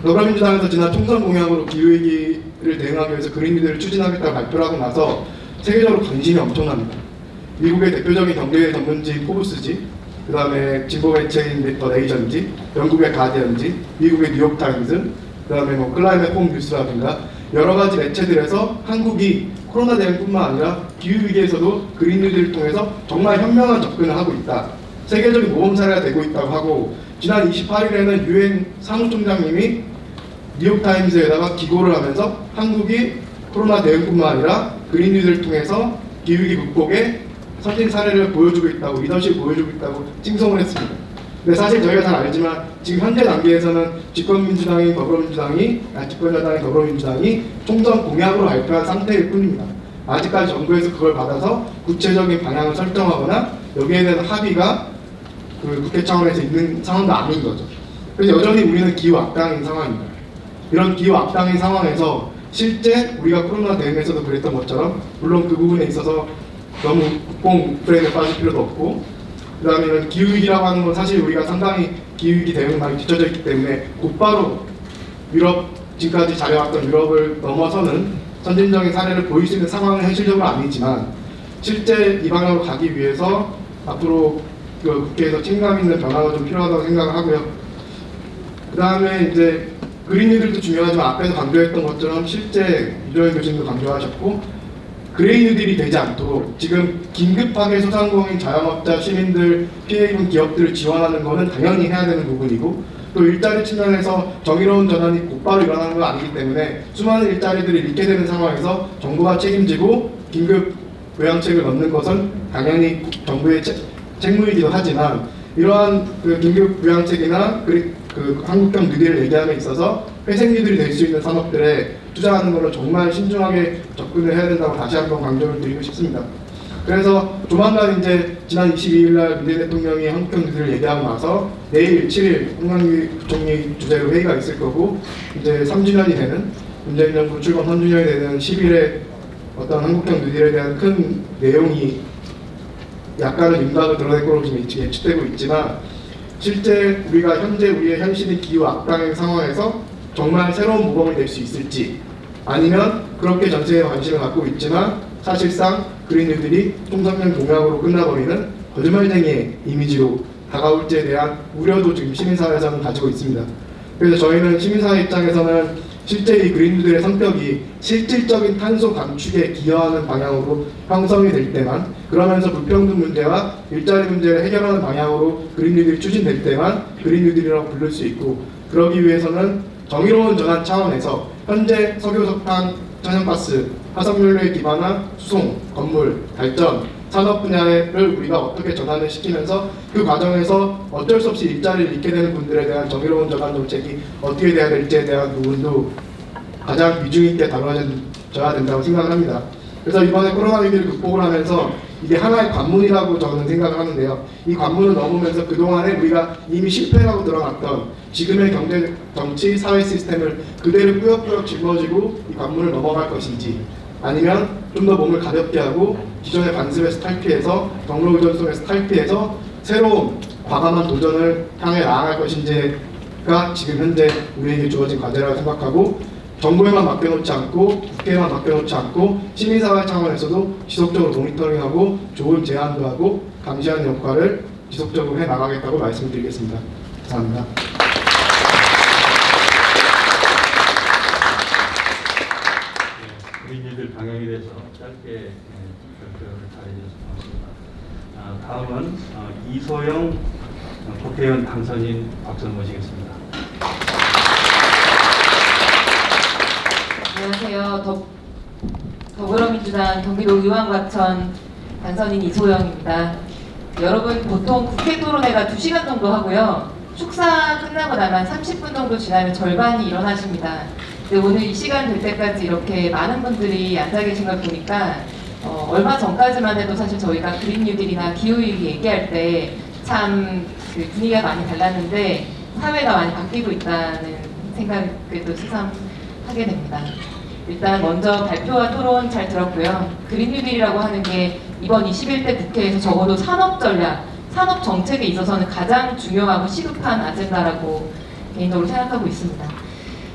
더불어민주당에서 지난 총선 공약으로 기후위기를 대응하기 위해서 그린뉴딜을 추진하겠다고 발표를 하고 나서 세계적으로 관심이 엄청납니다. 미국의 대표적인 경제 전문지인 포브스지, 그 다음에 진보 매체인 더 네이션지, 영국의 가디언지, 미국의 뉴욕타임즈, 그 다음에 클라이맥 홈 뉴스라든가 여러 가지 매체들에서 한국이 코로나 대응뿐만 아니라 기후위기에서도 그린뉴딜을 통해서 정말 현명한 접근을 하고 있다. 세계적인 모범 사례가 되고 있다고 하고 지난 28일에는 유엔 사무총장님이 뉴욕타임즈에다가 기고를 하면서 한국이 코로나 대응뿐만 아니라 그린뉴딜을 통해서 기후위기 극복에 선진 사례를 보여주고 있다고, 리더십을 보여주고 있다고 칭송을 했습니다. 근데 사실 저희가 잘 알지만 지금 현재 단계에서는 집권여당인 더불어민주당이 총선 공약으로 발표한 상태일 뿐입니다. 아직까지 정부에서 그걸 받아서 구체적인 방향을 설정하거나 여기에 대한 합의가 국회 차원에서 있는 상황도 아닌 거죠. 그래서 여전히 우리는 기후 악당인 상황입니다. 이런 기후 악당인 상황에서 실제 우리가 코로나 대응에서도 그랬던 것처럼 물론 그 부분에 있어서 너무 국뽕 프레임에 빠질 필요도 없고 그 다음에 이런 기후위기라고 하는 건 사실 우리가 상당히 기후위기 대응이 많이 뒤쳐져 있기 때문에 곧바로 유럽, 지금까지 잘해왔던 유럽을 넘어서는 선진적인 사례를 보일 수 있는 상황은 현실적으로 아니지만 실제 이 방향으로 가기 위해서 앞으로 국회에서 책임감 있는 변화가 좀 필요하다고 생각을 하고요. 그 다음에 이제 그린뉴딜도 중요하지만 앞에서 강조했던 것처럼 실제 유정현 교수님도 강조하셨고 그레이 뉴딜이 되지 않도록 지금 긴급하게 소상공인, 자영업자, 시민들, 피해 입은 기업들을 지원하는 것은 당연히 해야 되는 부분이고 또 일자리 측면에서 정의로운 전환이 곧바로 일어나는 건 아니기 때문에 수많은 일자리들을 잃게 되는 상황에서 정부가 책임지고 긴급 외양책을 넣는 것은 당연히 정부의 책무이기도 하지만 이러한 긴급 부양책이나 한국형 뉴딜을 얘기함에 있어서 회생 뉴딜이 될 수 있는 산업들에 투자하는 걸로 정말 신중하게 접근을 해야 된다고 다시 한번 강조를 드리고 싶습니다. 그래서 조만간 이제 지난 22일 날 문재인 대통령이 한국형 뉴딜을 얘기하고 나서 내일 7일 홍남기 부총리 주재로 회의가 있을 거고 이제 3주년이 되는 문재인 정부 출범 3주년이 되는 10일에 어떤 한국형 뉴딜에 대한 큰 내용이 약간은 윤곽을 드러낼 거로 지금 예측되고 있지만 실제 우리가 현재 우리의 현실인 기후 악당의 상황에서 정말 새로운 모범이 될 수 있을지 아니면 그렇게 전체에 관심을 갖고 있지만 사실상 그린뉴딜이 총선용 공약으로 끝나버리는 거짓말쟁이의 이미지로 다가올지에 대한 우려도 지금 시민사회에서는 가지고 있습니다. 그래서 저희는 시민사회 입장에서는 실제 이 그린뉴딜의 성격이 실질적인 탄소 감축에 기여하는 방향으로 형성이 될 때만 그러면서 불평등 문제와 일자리 문제를 해결하는 방향으로 그린뉴딜이 추진될 때만 그린뉴딜이라고 부를 수 있고 그러기 위해서는 정의로운 전환 차원에서 현재 석유, 석탄, 천연가스, 화석연료에 기반한 수송, 건물, 발전, 산업 분야를 우리가 어떻게 전환을 시키면서 그 과정에서 어쩔 수 없이 일자리를 잃게 되는 분들에 대한 정의로운 전환 정책이 어떻게 돼야 될지에 대한 부분도 가장 비중 있게 다뤄져야 된다고 생각을 합니다. 그래서 이번에 코로나 위기를 극복을 하면서 이게 하나의 관문이라고 저는 생각을 하는데요. 이 관문을 넘으면서 그동안에 우리가 이미 실패라고 드러났던 지금의 경제, 정치, 사회 시스템을 그대로 꾸역꾸역 짊어지고 이 관문을 넘어갈 것인지, 아니면 좀 더 몸을 가볍게 하고 기존의 관습에서 탈피해서 경로 의존성에서 탈피해서 새로운 과감한 도전을 향해 나아갈 것인지가 지금 현재 우리에게 주어진 과제라고 생각하고, 정부에만 맡겨놓지 않고 국회에만 맡겨놓지 않고 시민사회 차원에서도 지속적으로 모니터링하고 좋은 제안도 하고 감시하는 역할을 지속적으로 해나가겠다고 말씀드리겠습니다. 감사합니다. 그린뉴딜 방향에 대해서 짧게 발표를 잘해주셔서 고맙습니다. 다음은 이소영 국회의원 당선인 박전 모시겠습니다. 안녕하세요. 더불어민주당 경기도 의왕과천 당선인 이소영입니다. 여러분, 보통 국회 토론회가 2시간 정도 하고요. 축사 끝나고 나면 30분 정도 지나면 절반이 일어나십니다. 근데 오늘 이 시간 될 때까지 이렇게 많은 분들이 앉아 계신 걸 보니까 얼마 전까지만 해도 사실 저희가 그린 뉴딜이나 기후위기 얘기할 때 참 그 분위기가 많이 달랐는데 사회가 많이 바뀌고 있다는 생각을 또 새삼하게 됩니다. 일단 먼저 발표와 토론 잘 들었고요. 그린 뉴딜이라고 하는 게 이번 21대 국회에서 적어도 산업 전략, 산업 정책에 있어서는 가장 중요하고 시급한 아젠다라고 개인적으로 생각하고 있습니다.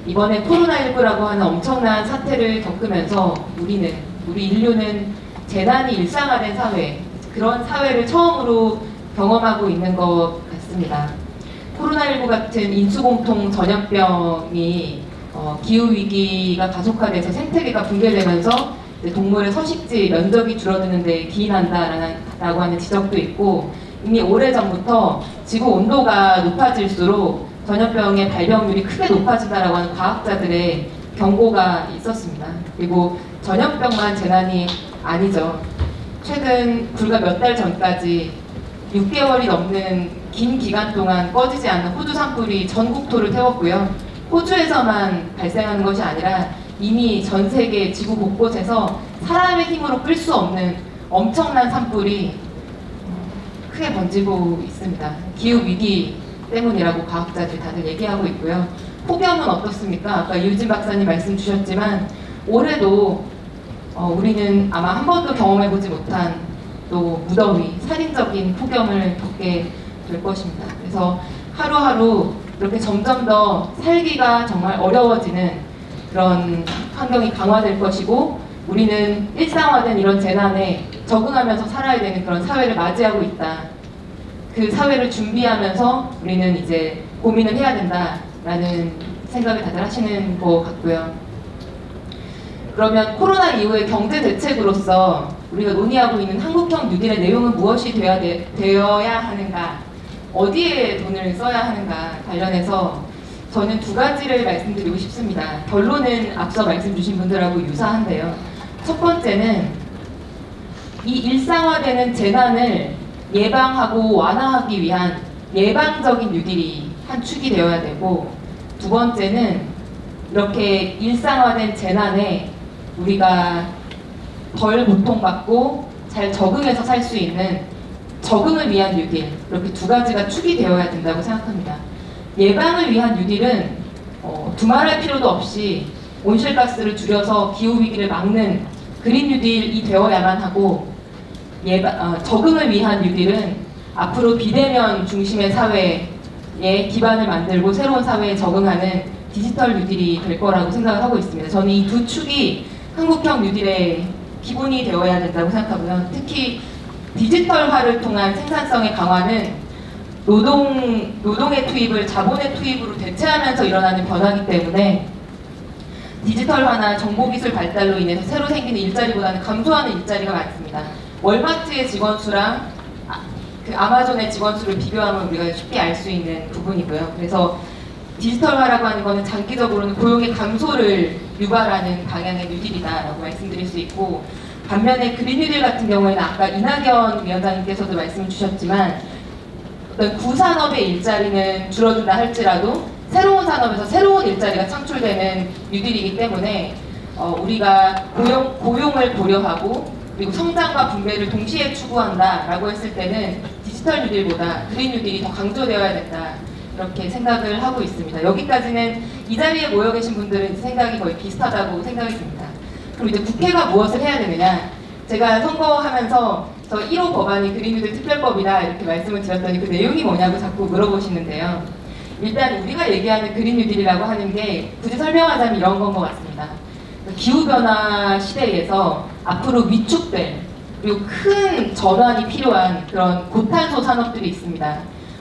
이번에 코로나19라고 하는 엄청난 사태를 겪으면서 우리 인류는 재난이 일상화된 사회, 그런 사회를 처음으로 경험하고 있는 것 같습니다. 코로나19 같은 인수공통 전염병이 기후위기가 가속화돼서 생태계가 붕괴되면서 동물의 서식지 면적이 줄어드는 데 기인한다라고 하는 지적도 있고, 이미 오래전부터 지구 온도가 높아질수록 전염병의 발병률이 크게 높아진다라고 하는 과학자들의 경고가 있었습니다. 그리고 전염병만 재난이 아니죠. 최근 불과 몇 달 전까지 6개월이 넘는 긴 기간 동안 꺼지지 않는 호주 산불이 전 국토를 태웠고요. 호주에서만 발생하는 것이 아니라 이미 전 세계 지구 곳곳에서 사람의 힘으로 끌 수 없는 엄청난 산불이 크게 번지고 있습니다. 기후위기 때문이라고 과학자들이 다들 얘기하고 있고요. 폭염은 어떻습니까? 아까 유진 박사님 말씀 주셨지만 올해도 우리는 아마 한 번도 경험해보지 못한 또 무더위, 살인적인 폭염을 겪게 될 것입니다. 그래서 하루하루 이렇게 점점 더 살기가 정말 어려워지는 그런 환경이 강화될 것이고, 우리는 일상화된 이런 재난에 적응하면서 살아야 되는 그런 사회를 맞이하고 있다. 그 사회를 준비하면서 우리는 이제 고민을 해야 된다라는 생각을 다들 하시는 것 같고요. 그러면 코로나 이후의 경제 대책으로서 우리가 논의하고 있는 한국형 뉴딜의 내용은 무엇이 되어야 하는가, 어디에 돈을 써야 하는가 관련해서 저는 두 가지를 말씀드리고 싶습니다. 결론은 앞서 말씀 주신 분들하고 유사한데요. 첫 번째는 이 일상화되는 재난을 예방하고 완화하기 위한 예방적인 뉴딜이 한 축이 되어야 되고, 두 번째는 이렇게 일상화된 재난에 우리가 덜 고통받고 잘 적응해서 살 수 있는 적응을 위한 뉴딜, 이렇게 두 가지가 축이 되어야 된다고 생각합니다. 예방을 위한 뉴딜은 두말할 필요도 없이 온실가스를 줄여서 기후위기를 막는 그린 뉴딜이 되어야만 하고, 적응을 위한 뉴딜은 앞으로 비대면 중심의 사회에 기반을 만들고 새로운 사회에 적응하는 디지털 뉴딜이 될 거라고 생각을 하고 있습니다. 저는 이 두 축이 한국형 뉴딜의 기본이 되어야 된다고 생각하고요. 특히 디지털화를 통한 생산성의 강화는 노동의 투입을 자본의 투입으로 대체하면서 일어나는 변화이기 때문에 디지털화나 정보기술 발달로 인해서 새로 생기는 일자리보다는 감소하는 일자리가 많습니다. 월마트의 직원 수랑 아마존의 직원 수를 비교하면 우리가 쉽게 알 수 있는 부분이고요. 그래서 디지털화라고 하는 것은 장기적으로는 고용의 감소를 유발하는 방향의 뉴딜이다라고 말씀드릴 수 있고, 반면에 그린 뉴딜 같은 경우에는 아까 이낙연 위원장님께서도 말씀을 주셨지만 어떤 구산업의 일자리는 줄어든다 할지라도 새로운 산업에서 새로운 일자리가 창출되는 뉴딜이기 때문에 우리가 고용을 고려하고 그리고 성장과 분배를 동시에 추구한다라고 했을 때는 디지털 뉴딜보다 그린 뉴딜이 더 강조되어야 된다. 이렇게 생각을 하고 있습니다. 여기까지는 이 자리에 모여 계신 분들은 생각이 거의 비슷하다고 생각이 듭니다. 그럼 이제 국회가 무엇을 해야 되느냐? 제가 선거하면서 저 1호 법안이 그린 뉴딜 특별법이다 이렇게 말씀을 드렸더니 그 내용이 뭐냐고 자꾸 물어보시는데요. 일단 우리가 얘기하는 그린 뉴딜이라고 하는 게 굳이 설명하자면 이런 건 것 같습니다. 기후변화 시대에서 앞으로 위축될 그리고 큰 전환이 필요한 그런 고탄소 산업들이 있습니다.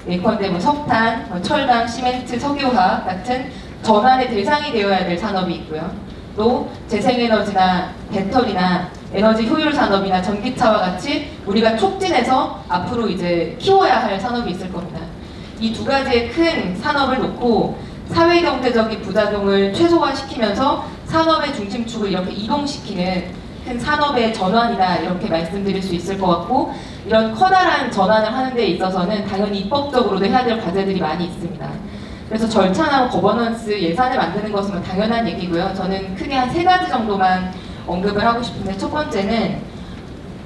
예컨대 뭐 석탄, 철강, 시멘트, 석유화학 같은 전환의 대상이 되어야 될 산업이 있고요. 또 재생에너지나 배터리나 에너지 효율 산업이나 전기차와 같이 우리가 촉진해서 앞으로 이제 키워야 할 산업이 있을 겁니다. 이 두 가지의 큰 산업을 놓고 사회경제적인 부작용을 최소화시키면서 산업의 중심축을 이렇게 이동시키는 큰 산업의 전환이다 이렇게 말씀드릴 수 있을 것 같고 이런 커다란 전환을 하는 데 있어서는 당연히 입법적으로도 해야 될 과제들이 많이 있습니다. 그래서 절차나 거버넌스 예산을 만드는 것은 뭐 당연한 얘기고요. 저는 크게 한 3가지 정도만 언급을 하고 싶은데 첫 번째는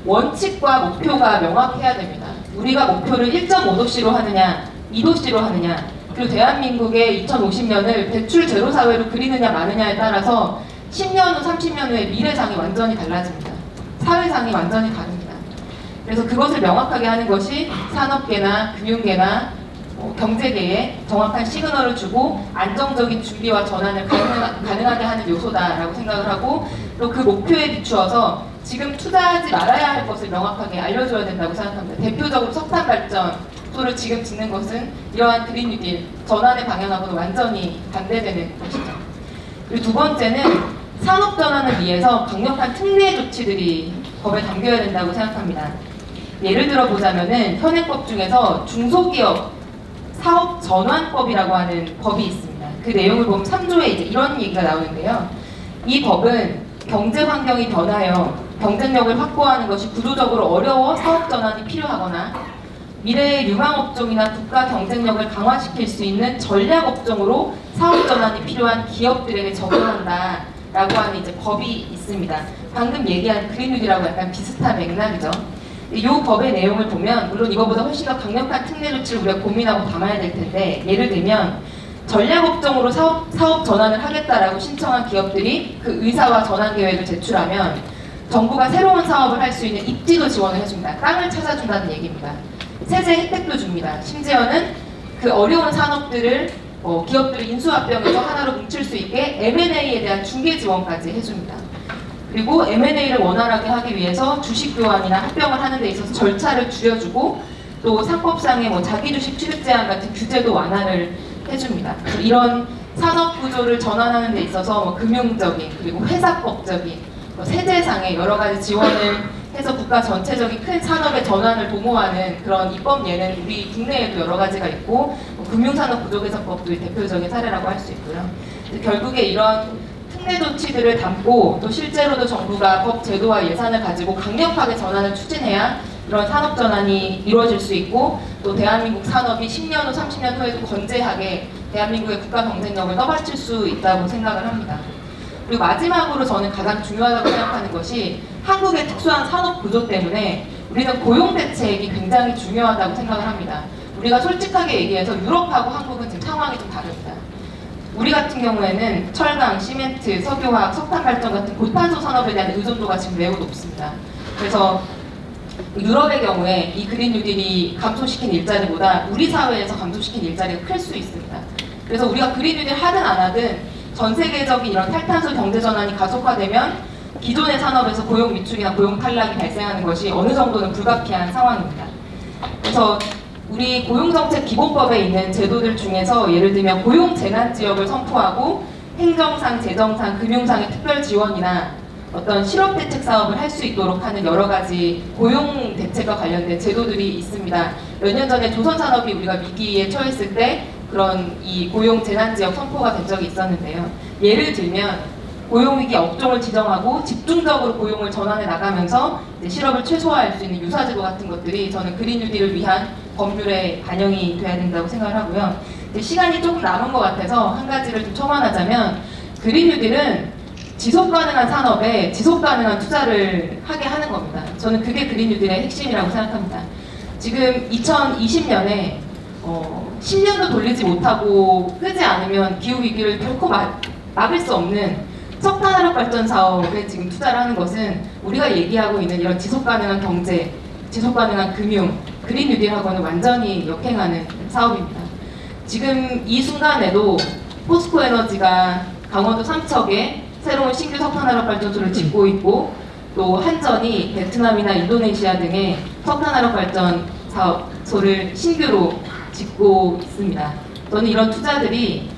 원칙과 목표가 명확해야 됩니다. 우리가 목표를 1.5도씨로 하느냐 2도씨로 하느냐 그리고 대한민국의 2050년을 배출 제로 사회로 그리느냐 마느냐에 따라서 10년 후 30년 후에 미래상이 완전히 달라집니다. 사회상이 완전히 다릅니다. 그래서 그것을 명확하게 하는 것이 산업계나 금융계나 경제계에 정확한 시그널을 주고 안정적인 준비와 전환을 가능하게 하는 요소다라고 생각을 하고 또 그 목표에 비추어서 지금 투자하지 말아야 할 것을 명확하게 알려줘야 된다고 생각합니다. 대표적으로 석탄 발전소를 지금 짓는 것은 이러한 그린 뉴딜 전환의 방향하고는 완전히 반대되는 것이죠. 그리고 두 번째는 산업 전환을 위해서 강력한 특례 조치들이 법에 담겨야 된다고 생각합니다. 예를 들어 보자면은 현행법 중에서 중소기업 사업 전환법이라고 하는 법이 있습니다. 그 내용을 보면 3조에 이제 이런 얘기가 나오는데요. 이 법은 경제 환경이 변하여 경쟁력을 확보하는 것이 구조적으로 어려워 사업 전환이 필요하거나 미래의 유망 업종이나 국가 경쟁력을 강화시킬 수 있는 전략 업종으로 사업 전환이 필요한 기업들에게 적용한다라고 하는 이제 법이 있습니다. 방금 얘기한 그린 뉴딜하고 약간 비슷한 맥락이죠. 이 법의 내용을 보면 물론 이거보다 훨씬 더 강력한 특례 조치를 우리가 고민하고 담아야 될 텐데 예를 들면 전략 업종으로 사업 전환을 하겠다라고 신청한 기업들이 그 의사와 전환 계획을 제출하면 정부가 새로운 사업을 할 수 있는 입지도 지원을 해줍니다. 땅을 찾아준다는 얘기입니다. 세제 혜택도 줍니다. 심지어는 그 어려운 산업들을 기업들을 인수합병해서 하나로 뭉칠 수 있게 M&A에 대한 중개 지원까지 해줍니다. 그리고 M&A를 원활하게 하기 위해서 주식 교환이나 합병을 하는 데 있어서 절차를 줄여주고 또 상법상의 뭐 자기주식 취득 제한 같은 규제도 완화를 해줍니다. 이런 산업 구조를 전환하는 데 있어서 뭐 금융적인 그리고 회사법적인 세제상의 여러 가지 지원을 해서 국가 전체적인 큰 산업의 전환을 도모하는 그런 입법 예는 우리 국내에도 여러 가지가 있고 금융산업 구조개선법도 대표적인 사례라고 할 수 있고요. 결국에 이런 특례 조치들을 담고 또 실제로도 정부가 법 제도와 예산을 가지고 강력하게 전환을 추진해야 이런 산업 전환이 이루어질 수 있고 또 대한민국 산업이 10년 후 30년 후에도 건재하게 대한민국의 국가 경쟁력을 떠받칠 수 있다고 생각을 합니다. 그리고 마지막으로 저는 가장 중요하다고 생각하는 것이 한국의 특수한 산업 구조 때문에 우리는 고용 대책이 굉장히 중요하다고 생각을 합니다. 우리가 솔직하게 얘기해서 유럽하고 한국은 지금 상황이 좀 다릅니다. 우리 같은 경우에는 철강, 시멘트, 석유화학, 석탄 발전 같은 고탄소 산업에 대한 의존도가 지금 매우 높습니다. 그래서 유럽의 경우에 이 그린 뉴딜이 감소시킨 일자리보다 우리 사회에서 감소시킨 일자리가 클 수 있습니다. 그래서 우리가 그린 뉴딜 하든 안 하든 전 세계적인 이런 탈탄소 경제 전환이 가속화되면 기존의 산업에서 고용 위축이나 고용 탈락이 발생하는 것이 어느 정도는 불가피한 상황입니다. 그래서 우리 고용정책 기본법에 있는 제도들 중에서 예를 들면 고용재난지역을 선포하고 행정상, 재정상, 금융상의 특별 지원이나 어떤 실업대책 사업을 할 수 있도록 하는 여러 가지 고용대책과 관련된 제도들이 있습니다. 몇 년 전에 조선산업이 우리가 위기에 처했을 때 그런 이 고용재난지역 선포가 된 적이 있었는데요. 예를 들면 고용위기 업종을 지정하고 집중적으로 고용을 전환해 나가면서 이제 실업을 최소화할 수 있는 유사제도 같은 것들이 저는 그린 뉴딜을 위한 법률에 반영이 돼야 된다고 생각을 하고요. 이제 시간이 조금 남은 것 같아서 한 가지를 좀 첨언하자면 그린 뉴딜은 지속 가능한 산업에 지속 가능한 투자를 하게 하는 겁니다. 저는 그게 그린 뉴딜의 핵심이라고 생각합니다. 지금 2020년에 10년도 돌리지 못하고 끄지 않으면 기후 위기를 결코 막을 수 없는 석탄화력 발전 사업에 지금 투자를 하는 것은 우리가 얘기하고 있는 이런 지속 가능한 경제, 지속 가능한 금융, 그린 뉴딜하고는 완전히 역행하는 사업입니다. 지금 이 순간에도 포스코 에너지가 강원도 삼척에 새로운 신규 석탄화력 발전소를 짓고 있고, 또 한전이 베트남이나 인도네시아 등의 석탄화력 발전 사업소를 신규로 짓고 있습니다. 저는 이런 투자들이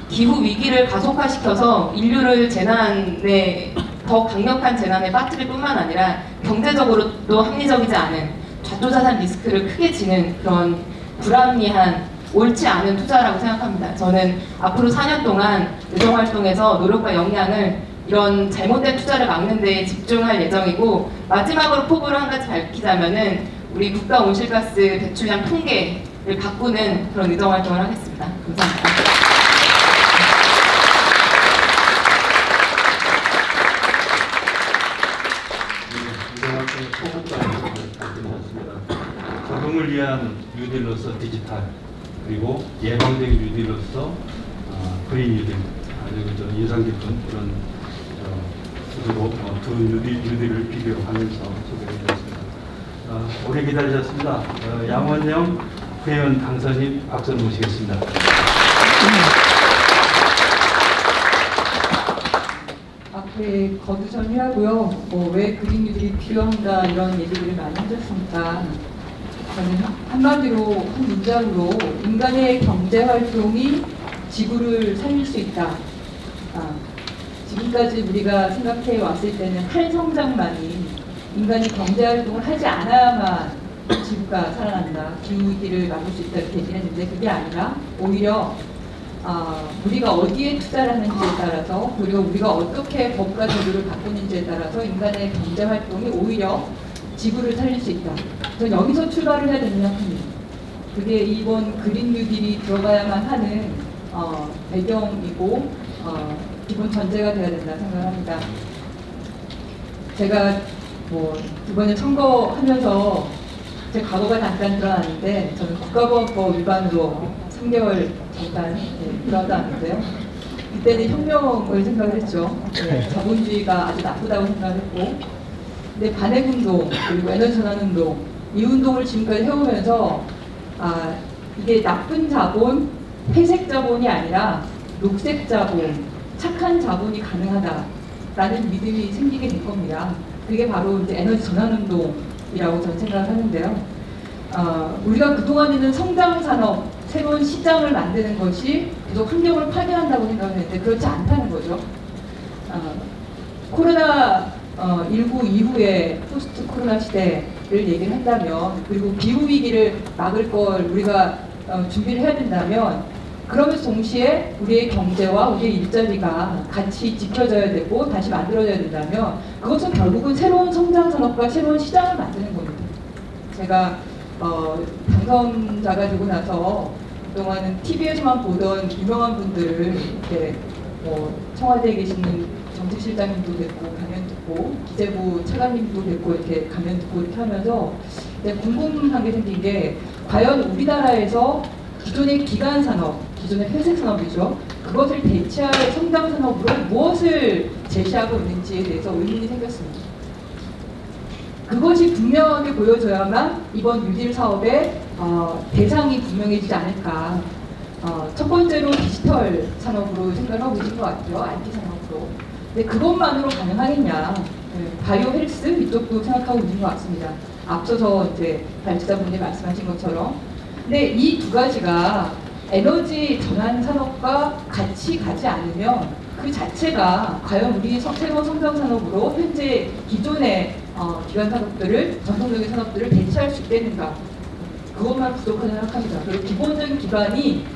기후 위기를 가속화시켜서 인류를 재난에 더 강력한 재난에 빠뜨릴 뿐만 아니라 경제적으로도 합리적이지 않은 좌초자산 리스크를 크게 지는 그런 불합리한 옳지 않은 투자라고 생각합니다. 저는 앞으로 4년 동안 의정활동에서 노력과 역량을 이런 잘못된 투자를 막는 데에 집중할 예정이고, 마지막으로 포부를 한 가지 밝히자면은 우리 국가 온실가스 배출량 통계를 바꾸는 그런 의정활동을 하겠습니다. 감사합니다. 적응을 위한 뉴딜로서 디지털, 그리고 예방적인 뉴딜로서 그린 뉴딜, 아주 인상 깊은 그런 그리고 두 뉴딜을 비교하면서 소개해드렸습니다. 오래 기다리셨습니다. 양원영 국회의원 당선인 박수를 모시겠습니다. 앞에 거두절미하고요. 왜 그린 뉴딜이 필요한가 이런 얘기들을 많이 하셨으니까 저는 한마디로 한 문장으로 인간의 경제 활동이 지구를 살릴 수 있다. 지금까지 우리가 생각해 왔을 때는 탈성장만이 인간이 경제 활동을 하지 않아야만 지구가 살아난다, 기후 위기를 막을 수 있다 이렇게 얘기를 했는데, 그게 아니라 오히려 우리가 어디에 투자를 하는지에 따라서, 그리고 우리가 어떻게 법과 제도를 바꾸는지에 따라서 인간의 경제 활동이 오히려 지구를 살릴 수 있다. 저는 여기서 출발을 해야 된다고 생각합니다. 그게 이번 그린 뉴딜이 들어가야만 하는 배경이고 기본 전제가 돼야 된다 생각합니다. 제가 이번에 선거하면서 제 과거가 잠깐 드러났는데, 저는 국가보안법 위반으로 3개월 잠깐 들어갔는데요. 그때는 혁명을 생각을 했죠. 자본주의가 아주 나쁘다고 생각을 했고, 근데 반핵운동 그리고 에너지 전환운동, 이 운동을 지금까지 해오면서 이게 나쁜 자본, 회색 자본이 아니라 녹색 자본, 착한 자본이 가능하다라는 믿음이 생기게 된 겁니다. 그게 바로 이제 에너지 전환운동이라고 저는 생각을 하는데요. 우리가 그동안에는 성장 산업, 새로운 시장을 만드는 것이 계속 환경을 파괴한다고 생각했는데 그렇지 않다는 거죠. 코로나19 이후에 포스트 코로나 시대를 얘기를 한다면, 그리고 기후 위기를 막을 걸 우리가 준비를 해야 된다면, 그러면서 동시에 우리의 경제와 우리의 일자리가 같이 지켜져야 되고 다시 만들어져야 된다면, 그것은 결국은 새로운 성장 산업과 새로운 시장을 만드는 겁니다. 제가 당선자가 되고 나서 그동안은 TV에서만 보던 유명한 분들을 이렇게 청와대에 계시는 정책실장님도 뵙고 강연 듣고, 기재부 차관님도 뵙고 이렇게 강연 듣고 이렇게 하면서 궁금한 게 생긴 게, 과연 우리나라에서 기존의 기간 산업, 기존의 회색 산업이죠, 그것을 대체할 성장 산업으로 무엇을 제시하고 있는지에 대해서 의문이 생겼습니다. 그것이 분명하게 보여져야만 이번 뉴딜 사업의 대상이 분명해지지 않을까. 첫 번째로 디지털 산업으로 생각을 하고 있는 것 같아요. IT 산업으로. 근데 그것만으로 가능하겠냐. 바이오 헬스 이쪽도 생각하고 있는 것 같습니다. 앞서서 이제 발제자분들이 말씀하신 것처럼. 근데 이 두 가지가 에너지 전환 산업과 같이 가지 않으면 그 자체가 과연 우리 새로운 성장 산업으로 현재 기존의 기관 산업들을, 전통적인 산업들을 대체할 수 있겠는가, 그것만 부족하다고 생각합니다. 그리고 기본적인 기반이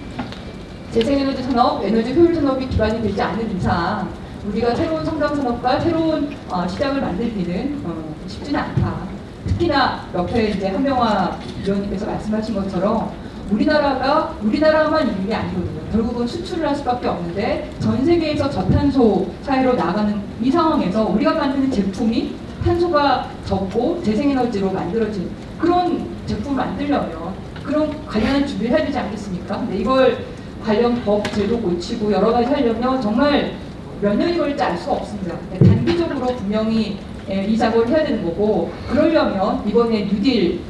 재생에너지 산업, 에너지 효율 산업이 기반이 되지 않는 이상 우리가 새로운 성장 산업과 새로운 시장을 만들기는 쉽지는 않다. 특히나 옆에 이제 한명화 위원님께서 말씀하신 것처럼 우리나라만 있는 게 아니거든요. 결국은 수출을 할 수밖에 없는데 전 세계에서 저탄소 사회로 나가는 이 상황에서 우리가 만드는 제품이 탄소가 적고 재생에너지로 만들어진 그런 제품을 만들려면 그런 관련한 준비를 해야 되지 않겠습니까? 근데 이걸 관련 법, 제도 고치고 여러 가지 하려면 정말 몇 년이 걸릴지 알 수가 없습니다. 단기적으로 분명히 이 작업을 해야 되는 거고 그러려면 이번에 뉴딜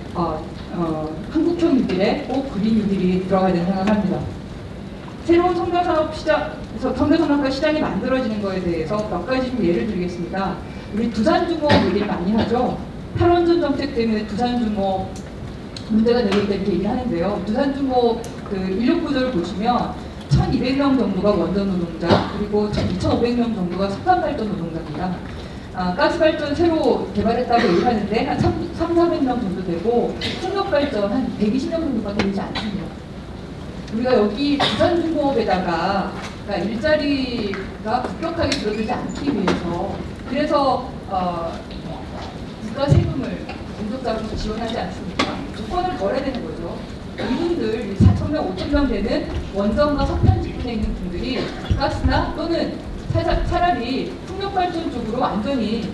한국형 뉴딜에 꼭 그린 뉴딜이 들어가야 된다고 생각합니다. 새로운 성장산업과 시장이 만들어지는 것에 대해서 몇 가지 좀 예를 드리겠습니다. 우리 두산중공업 얘기를 많이 하죠. 탈원전 정책 때문에 두산중공업 문제가 되고 있다 이렇게 얘기하는데요. 두산중공업 그 인력 구조를 보시면 1,200명 정도가 원전 노동자, 그리고 2,500명 정도가 석탄 발전 노동자입니다. 가스 발전 새로 개발했다고 얘기하는데 한 300명 정도 되고 풍력 발전 한 120명 정도가 되지 않습니다. 우리가 여기 두산중공업에다가 그러니까 일자리가 급격하게 줄어들지 않기 위해서 그래서 국가 세금을 공적자금으로 지원하지 않습니까? 조건을 걸어야 되는 거죠. 이분들 4,000명, 5,000명 되는 원전과 석탄 직군에 있는 분들이 가스나 또는 차라리 풍력발전 쪽으로 완전히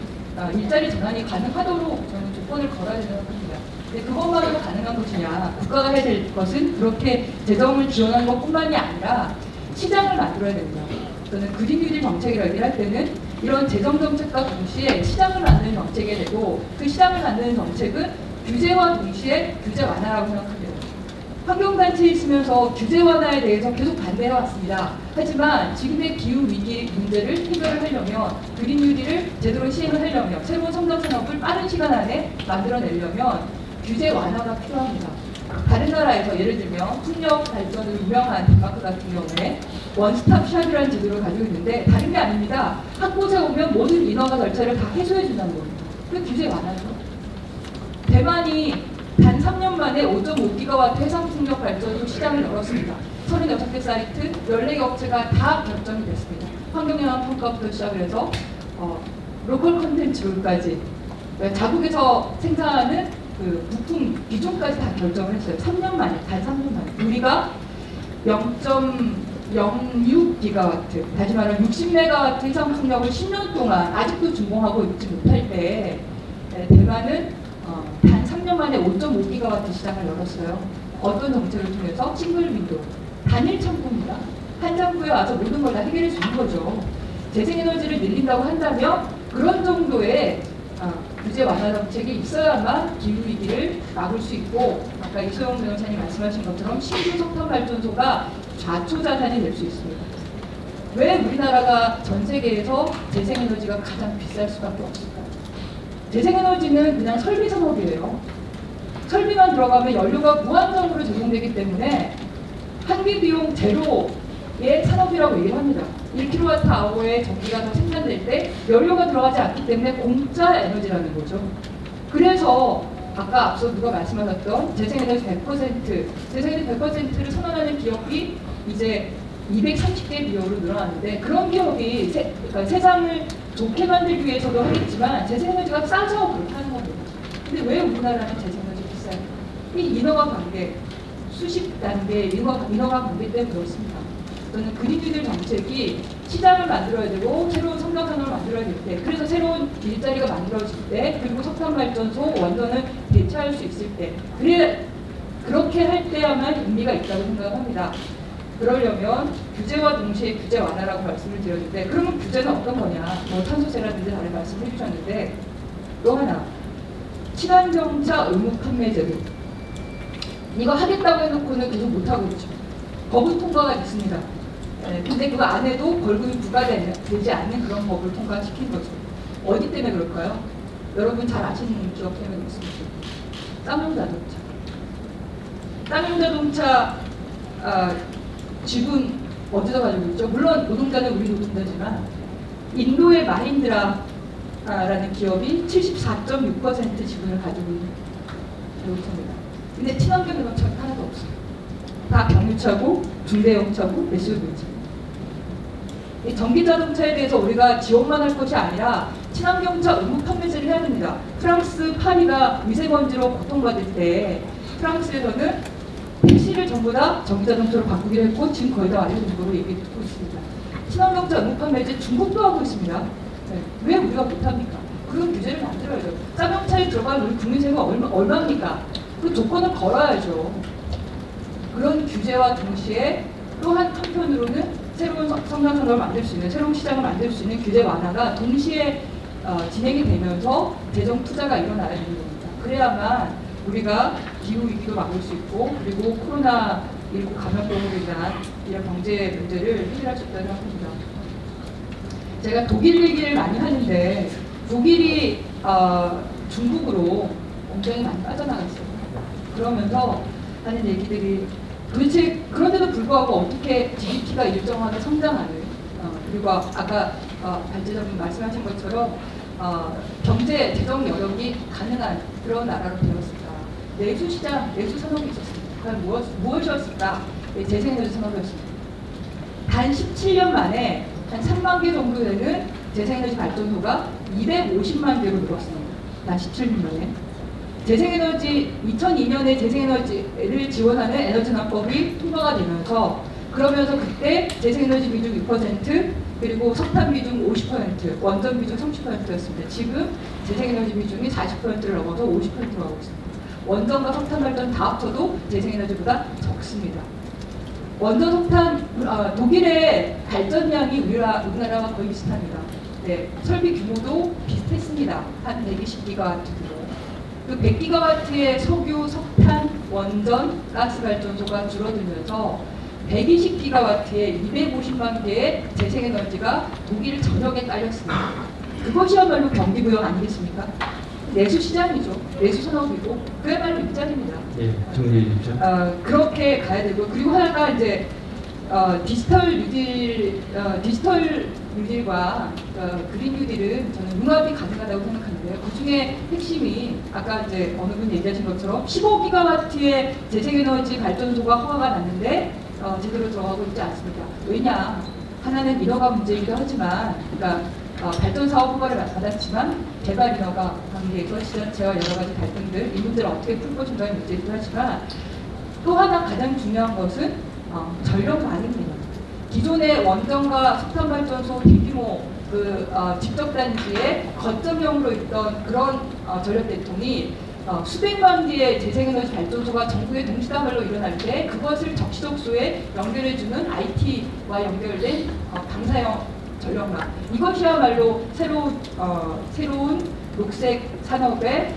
일자리 전환이 가능하도록 저는 조건을 걸어야 된다고 합니다. 근데 그것만으로 가능한 것이냐? 국가가 해야 될 것은 그렇게 재정을 지원하는 것뿐만이 아니라 시장을 만들어야 됩니다. 저는 그린 뉴딜 정책이라고 얘기할 때는 이런 재정 정책과 동시에 시장을 만드는 정책이 되고 그 시장을 만드는 정책은 규제와 동시에 규제 완화라고 생각합니다. 환경단체에 있으면서 규제 완화에 대해서 계속 반대해 왔습니다. 하지만 지금의 기후 위기 문제를 해결을 하려면 그린 뉴딜을 제대로 시행을 하려면 새로운 성장 산업을 빠른 시간 안에 만들어내려면 규제 완화가 필요합니다. 다른 나라에서 예를 들면 풍력 발전으로 유명한 덴마크 같은 경우에 원스톱 샵이라는 제도를 가지고 있는데 다른 게 아닙니다. 한 곳에 오면 모든 인허가 절차를 다 해소해 준다는 겁니다. 그 규제 완화죠. 대만이 단 3년 만에 5.5기가와트 해상 풍력 발전으로 시장을 열었습니다. 36개 사이트, 14개 업체가 다 결정이 됐습니다. 환경영향 평가부터 시작을 해서 로컬 컨텐츠로까지 자국에서 생산하는 그 부품 비중까지 다 결정을 했어요. 3년 만에, 단 3년 만에. 우리가 0.06기가와트, 다시 말하면 60메가와트 해상 풍력을 10년 동안 아직도 준공하고 있지 못할 때 대만은 단 3년 만에 5.5기가와트 시장을 열었어요. 어떤 정책을 통해서 싱글 윈도우, 단일 창구입니다. 한 창구에 와서 모든 걸 다 해결해 주는 거죠. 재생에너지를 늘린다고 한다면 그런 정도의 규제 완화 정책이 있어야만 기후위기를 막을 수 있고 아까 이소영 변호사님 말씀하신 것처럼 신규 석탄 발전소가 좌초자산이 될 수 있습니다. 왜 우리나라가 전 세계에서 재생에너지가 가장 비쌀 수밖에 없을까요? 재생에너지는 그냥 설비 산업이에요. 설비만 들어가면 연료가 무한정으로 제공되기 때문에 한기 비용 제로의 산업이라고 얘기를 합니다. 1kWh의 전기가 더 생산될 때 연료가 들어가지 않기 때문에 공짜 에너지라는 거죠. 그래서 아까 앞서 누가 말씀하셨던 재생에너지 100%, 재생에너지 100%를 선언하는 기업이 이제 230개 기업으로 늘어났는데 그런 기업이 그러니까 세상을 좋게 만들기 위해서도 하겠지만 재생에너지가 싸서 그렇게 하는 겁니다. 근데 왜 우리나라는 재생에너지 비싸요? 이 인허가 관계, 수십 단계 인허가 관계 때문에 그렇습니다. 저는 그린 뉴딜 정책이 시장을 만들어야 되고 새로운 성장 산업을 만들어야 될 때, 그래서 새로운 일자리가 만들어질 때, 그리고 석탄 발전소 원전을 대체할 수 있을 때, 그렇게 할 때야만 의미가 있다고 생각합니다. 그러려면 규제와 동시에 규제 완화라고 말씀을 드렸는데 그러면 규제는 어떤 거냐? 뭐 탄소세라든지 다른 말씀을 해주셨는데 또 하나 친환경차 의무 판매 제도 이거 하겠다고 해놓고는 계속 못하고 있죠. 법은 통과가 됐습니다. 근데 그거 안 해도 벌금이 부과되지 않는 그런 법을 통과시킨 거죠. 어디 때문에 그럴까요? 여러분 잘 아시는 기업 때문에 있습니다. 쌍용자동차. 쌍용자동차 지분 어디서 가지고 있죠? 물론 노동자는 우리 노동자지만 인도의 마힌드라라는 기업이 74.6% 지분을 가지고 있는 자동차입니다. 근데 친환경 자동차가 하나도 없어요. 다 경유차고 중대형차고 SUV지. 이 전기자동차에 대해서 우리가 지원만 할 것이 아니라 친환경차 의무 판매제를 해야 됩니다. 프랑스 파리가 미세먼지로 고통받을 때 프랑스에서는 택시 TC를 전부 다 전기자동차로 바꾸기로 했고 지금 거의 다 완료된 거로 얘기 듣고 있습니다. 친환경차 운반 매제 중국도 하고 있습니다. 네. 왜 우리가 못합니까? 그런 규제를 만들어야죠. 쌍용차에 들어간 우리 국민 세금 얼마입니까? 그 조건을 걸어야죠. 그런 규제와 동시에 또 한편으로는 새로운 성장 산업을 만들 수 있는, 새로운 시장을 만들 수 있는 규제 완화가 동시에 진행이 되면서 재정 투자가 일어나야 되는 겁니다. 그래야만 우리가 기후 위기도 막을 수 있고, 그리고 코로나19 감염병으로 인한 이런 경제 문제를 해결할 수 있다고 생각합니다. 제가 독일 얘기를 많이 하는데 독일이 중국으로 굉장히 많이 빠져나갔어요. 그러면서 하는 얘기들이 도대체 그런데도 불구하고 어떻게 GDP가 일정하게 성장하는 그리고 아까 발제자분 말씀하신 것처럼 경제 재정 여력이 가능한 그런 나라로 되었을까? 내수 시장, 내수 산업이 있었습니다. 과연 무엇이었을까? 재생에너지 산업이었습니다. 단 17년 만에 한 3만 개 정도 되는 재생에너지 발전소가 250만 개로 늘었습니다. 단 17년 만에. 재생에너지 2002년에 재생에너지를 지원하는 에너지난법이 통과가 되면서 그러면서 그때 재생에너지 비중 6% 그리고 석탄 비중 50% 원전 비중 30%였습니다. 지금 재생에너지 비중이 40%를 넘어서 50%로 가고 있습니다. 원전과 석탄 발전 다 합쳐도 재생에너지보다 적습니다. 원전 석탄 독일의 발전량이 우리나라와 거의 비슷합니다. 네, 설비 규모도 비슷했습니다. 한 120기가와트 규모. 그 100기가와트의 석유, 석탄, 원전, 가스 발전소가 줄어들면서 120기가와트의 250만 개의 재생에너지가 독일 전역에 깔렸습니다. 그것이야말로 경기부양 아니겠습니까? 내수 시장이죠. 내수 산업이고 그야말로 일자리입니다. 예, 정리해 주십시오. 그렇게 가야 되고 그리고 하나가 이제 디지털 뉴딜과 그린 뉴딜은 저는 융합이 가능하다고 생각하는데요. 그 중에 핵심이 아까 이제 어느 분이 얘기하신 것처럼 15기가와트의 재생에너지 발전소가 허가가 났는데 제대로 들어가고 있지 않습니다. 왜냐? 하나는 인허가 문제이기도 하지만, 그러니까 발전 사업 허가를 받았지만 개발 인허가 관계에서 지자체와 여러 가지 갈등들, 이 문제를 어떻게 풀 것인가의 문제이기도 하지만 또 하나 가장 중요한 것은 전력망입니다. 기존의 원전과 석탄발전소 대규모 집적단지에 거점형으로 있던 그런 전력 대통이 수백만 개의 재생에너지 발전소가 전국에 동시다발로 일어날 때 그것을 적시적소에 연결해주는 IT와 연결된 방사형 전력망. 이것이야말로 새로운 녹색 산업의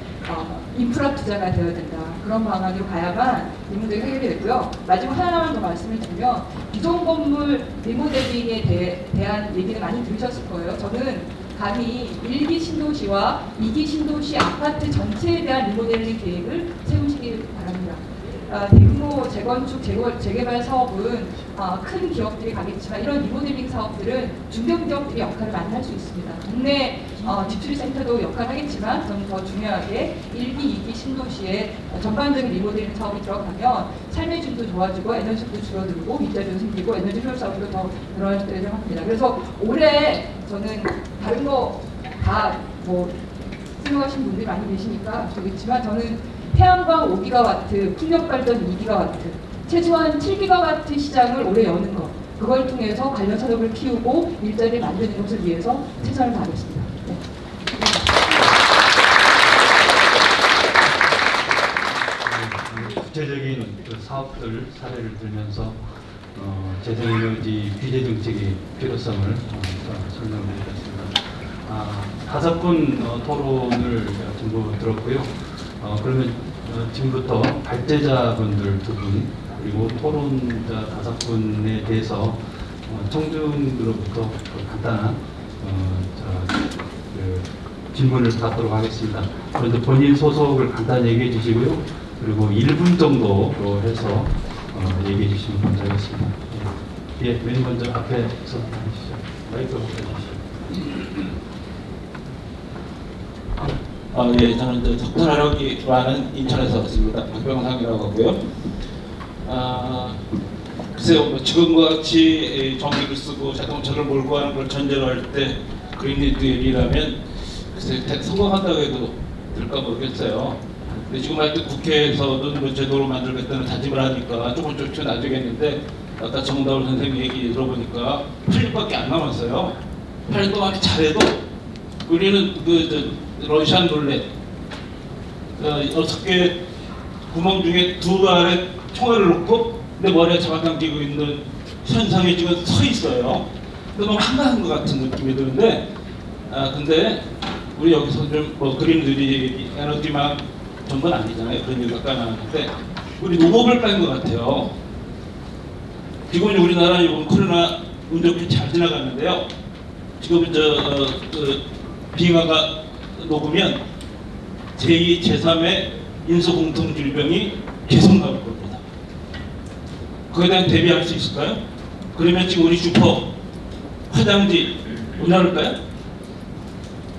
인프라 투자가 되어야 된다. 그런 방안으로 가야만 이 문제가 해결이 되고요. 마지막 하나만 더 말씀을 드리면 기존 건물 리모델링에 대한 얘기를 많이 들으셨을 거예요. 저는 감히 1기 신도시와 2기 신도시 아파트 전체에 대한 리모델링 계획을 세우시기 바랍니다. 대규모 재건축, 재개발 사업은 큰 기업들이 가겠지만 이런 리모델링 사업들은 중견기업들이 역할을 많이 할 수 있습니다. 동네 집수리센터도 역할을 하겠지만 저는 더 중요하게 1기, 2기 신도시에 전반적인 리모델링 사업이 들어가면 삶의 질도 좋아지고 에너지도 줄어들고 일자리도 생기고 에너지 효율 사업도 더 늘어날 수 있다고 생각합니다. 그래서 올해 저는 다른 거 다 수용하신 분들이 많이 계시니까 좋겠지만 저는 태양광 5기가와트, 풍력발전 2기가와트, 최소한 7기가와트 시장을 올해 여는 것, 그걸 통해서 관련 산업을 키우고 일자리를 만드는 것을 위해서 최선을 다하겠습니다. 네. 구체적인 그 사업들 사례를 들면서 재생에너지 규제 정책의 필요성을 설명드리겠습니다. 5분 토론을 전부 들었고요. 그러면 지금부터 발제자분들 2분 그리고 토론자 5분에 대해서 청중으로부터 간단한 질문을 받도록 하겠습니다. 그런데 본인 소속을 간단히 얘기해 주시고요. 그리고 1분 정도로 해서 얘기해 주시면 감사하겠습니다. 예, 맨 먼저 앞에서 해주시죠. 마이크로 해주시죠. 예, 저는 적절하려고 하는 인천에서 왔습니다. 박병상이라고 하고요. 글쎄요, 지금과 같이 전기를 쓰고 자동차를 몰고 하는 걸 전제로 할 때 그린뉴딜이라면 글쎄 성공한다고 해도 될까 모르겠어요. 근데 지금 하여튼 국회에서도 뭐 제도로 만들겠다는 다짐을 하니까 조금 나중에는데 아까 정다울 선생님 얘기 들어보니까 8년밖에 안 남았어요. 8년 동안 잘해도 우리는 러시안 룰렛 6개 구멍 중에 2알에 총알을 놓고 내 머리에 잡아당기고 있는 현상이 지금 서 있어요. 근데 너무 한가한 것 같은 느낌이 드는데 근데 우리 여기서 좀 뭐 그림들이 에너지만 전부는 아니잖아요. 그런 얘기가 까나는데 우리 농업을 뺀 것 같아요. 지금 우리나라 이번 코로나 운 좋게 잘 지나갔는데요. 지금 빙하가 녹으면 제2, 제3의 인수공통질병이 계속 나올 겁니다. 그에 대한 대비할 수 있을까요? 그러면 지금 우리 슈퍼, 화장지 문 열을까요?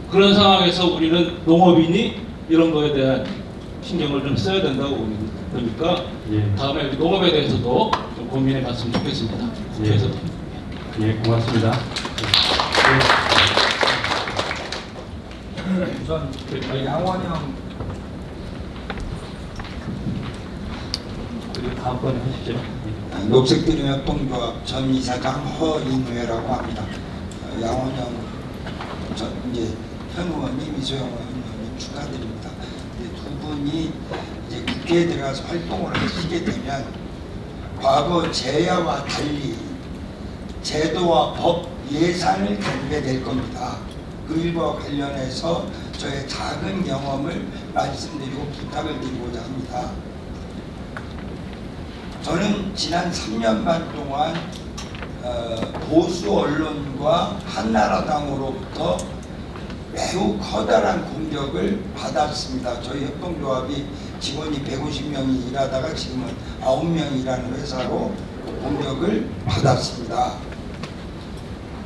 그런 상황에서 우리는 농업인이 이런 거에 대한 신경을 좀 써야 된다고 보니까 예. 다음에 농업에 대해서도 좀 고민해 봤으면 좋겠습니다. 예. 그래서 예, 고맙습니다. 우선 양원형 다음번에 하시죠. 녹색들협동조합 전 이사장 허인회라고 합니다. 양원형 이제 현 의원님, 이소영 의원님 축하드립니다. 두 분이 이제 국회에 들어가서 활동을 하시게 되면 과거 제야와 달리 제도와 법, 예산을 다루게 될 겁니다. 그 일과 관련해서 저의 작은 경험을 말씀드리고 부탁을 드리고자 합니다. 저는 지난 3년 반 동안 보수 언론과 한나라당으로부터 매우 커다란 공격을 받았습니다. 저희 협동조합이 직원이 150명이 일하다가 지금은 9명이 일하는 회사로 공격을 받았습니다.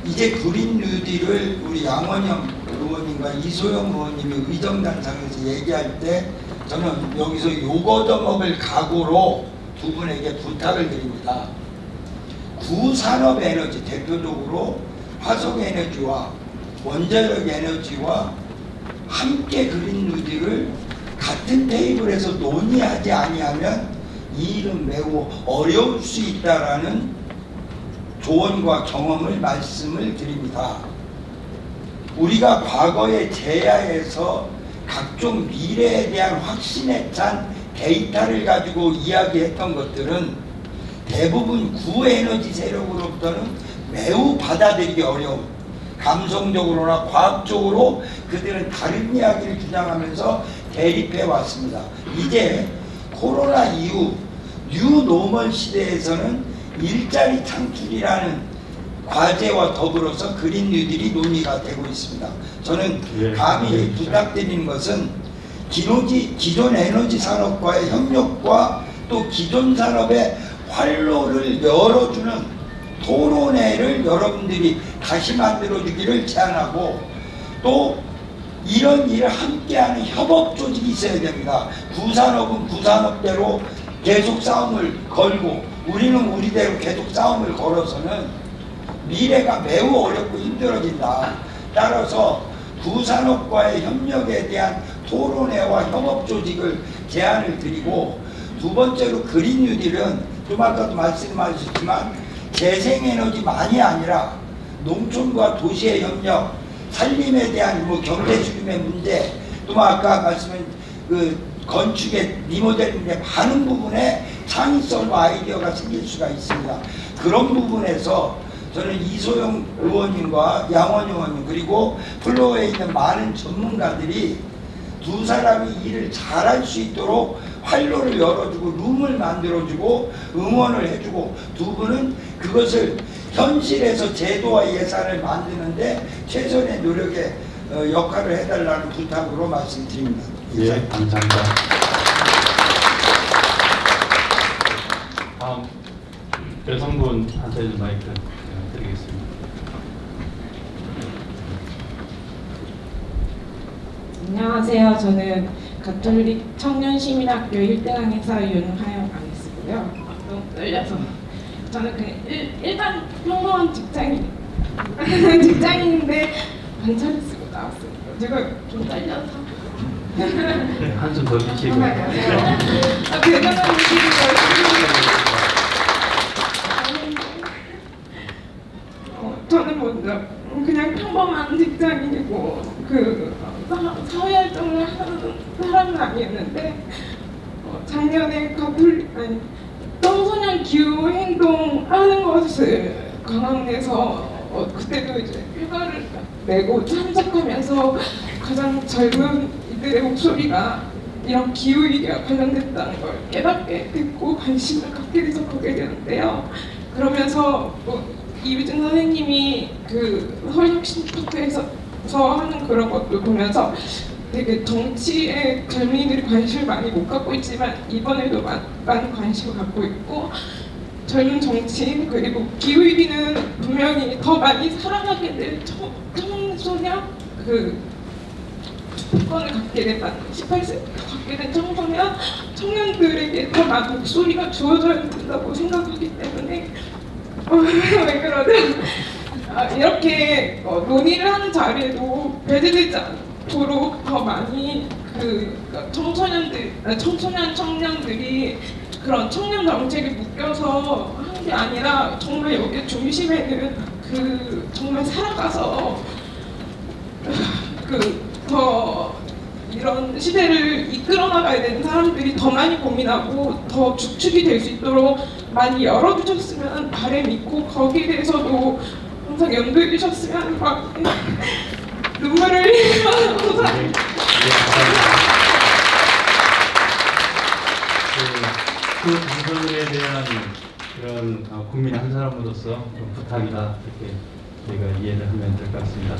이제 그린 뉴딜을 우리 양원영 의원님과 이소영 의원님이 의정단상에서 얘기할 때 저는 여기서 욕 얻어먹을 각오로 두 분에게 부탁을 드립니다. 구산업에너지, 대표적으로 화석에너지와 원자력 에너지와 함께 그린 뉴딜을 같은 테이블에서 논의하지 아니하면 이 일은 매우 어려울 수 있다라는 조언과 경험을 말씀을 드립니다. 우리가 과거의 제야에서 각종 미래에 대한 확신에 찬 데이터를 가지고 이야기했던 것들은 대부분 구에너지 세력으로부터는 매우 받아들이기 어려운, 감성적으로나 과학적으로 그들은 다른 이야기를 주장하면서 대립해 왔습니다. 이제 코로나 이후 뉴노멀 시대에서는 일자리 창출이라는 과제와 더불어서 그린 뉴딜이 논의가 되고 있습니다. 저는 감히 부탁드리는 것은 기존 에너지 산업과의 협력과 또 기존 산업의 활로를 열어주는 토론회를 여러분들이 다시 만들어주기를 제안하고, 또 이런 일을 함께하는 협업 조직이 있어야 됩니다. 구산업은 구산업대로 계속 싸움을 걸고 우리는 우리대로 계속 싸움을 걸어서는 미래가 매우 어렵고 힘들어진다. 따라서 구산업과의 협력에 대한 토론회와 협업 조직을 제안을 드리고, 두 번째로 그린 뉴딜은 좀 아까도 말씀하셨지만 재생에너지만이 아니라 농촌과 도시의 협력, 산림에 대한 경제 수림의 문제, 또 아까 말씀한 그 건축의 리모델링의 많은 부분에 창의성과 아이디어가 생길 수가 있습니다. 그런 부분에서 저는 이소영 의원님과 양원영 의원님 그리고 플로어에 있는 많은 전문가들이 두 사람이 일을 잘할 수 있도록 활로를 열어주고 룸을 만들어주고 응원을 해주고, 두 분은 그것을 현실에서 제도와 예산을 만드는데 최선의 노력에 역할을 해달라는 부탁으로 말씀드립니다. 예, 감사합니다. 다음 여성분한테 마이크 드리겠습니다. 안녕하세요. 저는 가톨릭 청년시민학교 1등학 행사위원 윤하영이고요. 너무 떨려서. 저는 그냥 일반 평범한 직장인인데 반차를 쓰고 나왔어요. 제가 좀 떨려서. 네, 한숨 더 쉬시고. 대단한 일이고요. 저는 먼저 그냥 평범한 직장인이고 사회활동을 하는 사람은 아니었는데 작년에 청소년 기후 행동하는 것을 강원에서 그때도 이제 휴가를 내고 참석하면서 가장 젊은 이들의 목소리가 이런 기후위기와 관련됐다는 걸 깨닫게 됐고 관심을 갖게 돼서 보게 되는데요. 그러면서 이유진 선생님이 서울혁신파크에서 하는 그런 것도 보면서 되게 정치에 젊은이들이 관심을 많이 못 갖고 있지만 이번에도 많은 관심을 갖고 있고 젊은 정치인 그리고 기후위기는 분명히 더 많이 살아가게 될 청소년 투표권을 갖게 된 18세부터 갖게 된 청년들에게 더 많은 목소리가 주어져야 된다고 생각하기 때문에 왜 그러죠? 이렇게 논의를 하는 자리에도 배제되지 않도록 더 많이 청년들이 그런 청년 정책에 묶여서 한 게 아니라 정말 여기 중심에는 정말 살아가서 더 이런 시대를 이끌어 나가야 되는 사람들이 더 많이 고민하고 더 주축이 될 수 있도록 많이 열어주셨으면 바람이 있고 거기에 대해서도 항상 염두해 주셨으면 막 눈물을 흘리면서 그 당선에 대한 그런 국민 한 사람으로서 좀 부탁이다 이렇게 저희가 이해를 하면 될 것 같습니다.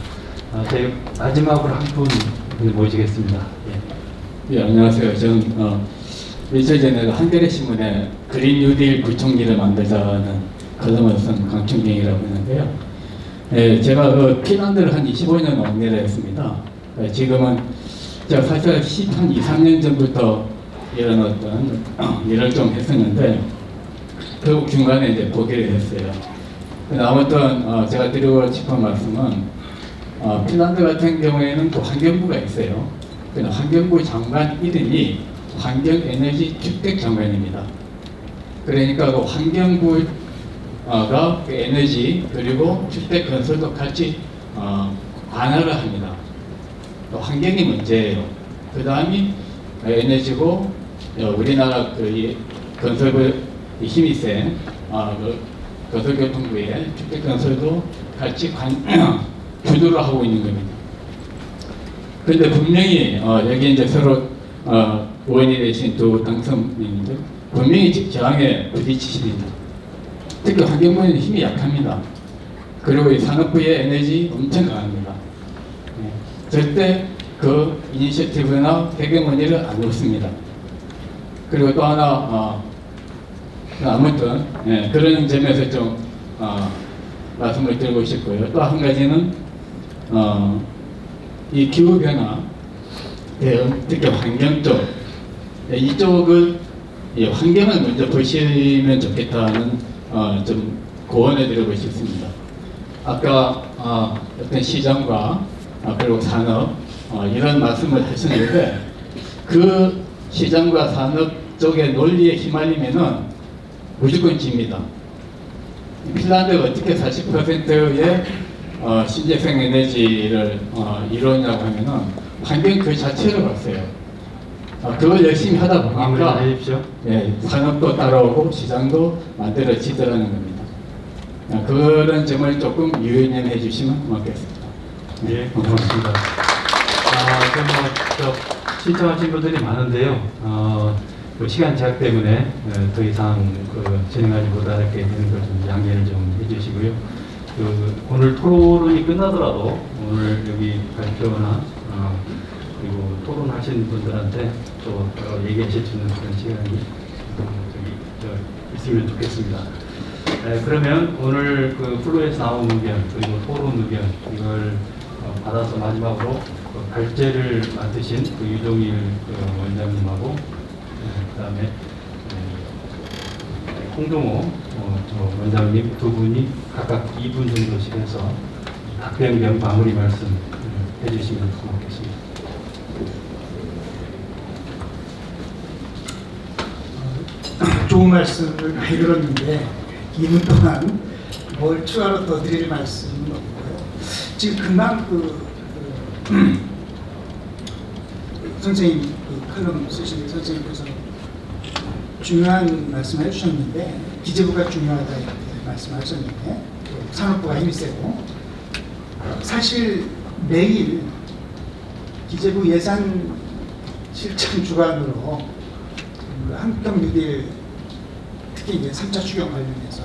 저희 마지막으로 한 분 모시겠습니다. 예, 안녕하세요. 저는 며칠 전에 한겨레 신문에 그린 뉴딜 부총리를 만들자는 column을 쓴 강충경이라고 했는데요. 예, 제가 핀란드를 한 25년 왕래를 했습니다. 지금은 제가 사실 한 2, 3년 전부터 이런 어떤 일을 좀 했었는데 결국 중간에 이제 포기를 했어요. 아무튼 제가 드리고 싶은 말씀은 핀란드 같은 경우에는 또 환경부가 있어요. 환경부 장관 이름이 환경에너지 주택 장관입니다. 그러니까 그 환경부가 에너지 그리고 주택 건설도 같이 관할을 합니다. 또 환경이 문제예요. 그 다음이 에너지고 우리나라 건설부 힘이 센 건설교통부의 주택 건설도 같이 주도를 하고 있는 겁니다. 그런데 분명히 여기 이제 서로 의원이 되신 두 당선인들 분명히 저항에 부딪히십니다. 특히 환경부는 힘이 약합니다. 그리고 이 산업부의 에너지 엄청 강합니다. 절대 그 이니셔티브나 배경원리를 안 놓습니다. 그리고 또 하나 아무튼 그런 점에서 좀 말씀을 드리고 싶고요. 또 한 가지는 이 기후변화, 특히 환경 쪽 이쪽을 환경을 먼저 보시면 좋겠다는 좀 고언해 드리고 싶습니다. 아까 어떤 시장과 그리고 산업 이런 말씀을 하셨는데 그 시장과 산업 쪽의 논리에 휘말리면은 무조건 집니다. 핀란드가 어떻게 40%의 신재생 에너지를 이루었냐고 하면은 환경 그 자체를 봤어요. 그걸 열심히 하다 보니까 산업도 따라오고 시장도 만들어지더라는 겁니다. 그런 점을 조금 유념해 주시면 고맙겠습니다. 네, 고맙습니다. 신청하신 분들이 많은데요. 시간 제약 때문에 더 이상 진행하지 못하게 되는 걸 좀 양해를 좀 해주시고요. 오늘 토론이 끝나더라도 오늘 여기 발표나 그리고 토론하신 분들한테 또 얘기하실 수 있는 그런 시간이 있으면 좋겠습니다. 그러면 오늘 플로에서 나온 의견 그리고 토론 의견 이걸 받아서 마지막으로 발제를 맡으신 유종일 원장님하고 그다음에 홍동호 원장님 두 분이 각각 2분 정도씩 해서 답변 겸 마무리 말씀 해주시면 고맙겠습니다. 좋은 말씀을 많이 들었는데 2분 동안 뭘 추가로 더 드릴 말씀은 없고요. 지금 금방 선생님 칼럼 쓰신 선생님께서 중요한 말씀을 해주셨는데 기재부가 중요하다 이렇게 말씀하셨는데 산업부가 힘이 세고 사실 매일 기재부 예산 실천 주관으로 한국형 뉴딜 특히 이제 3차 추경 관련해서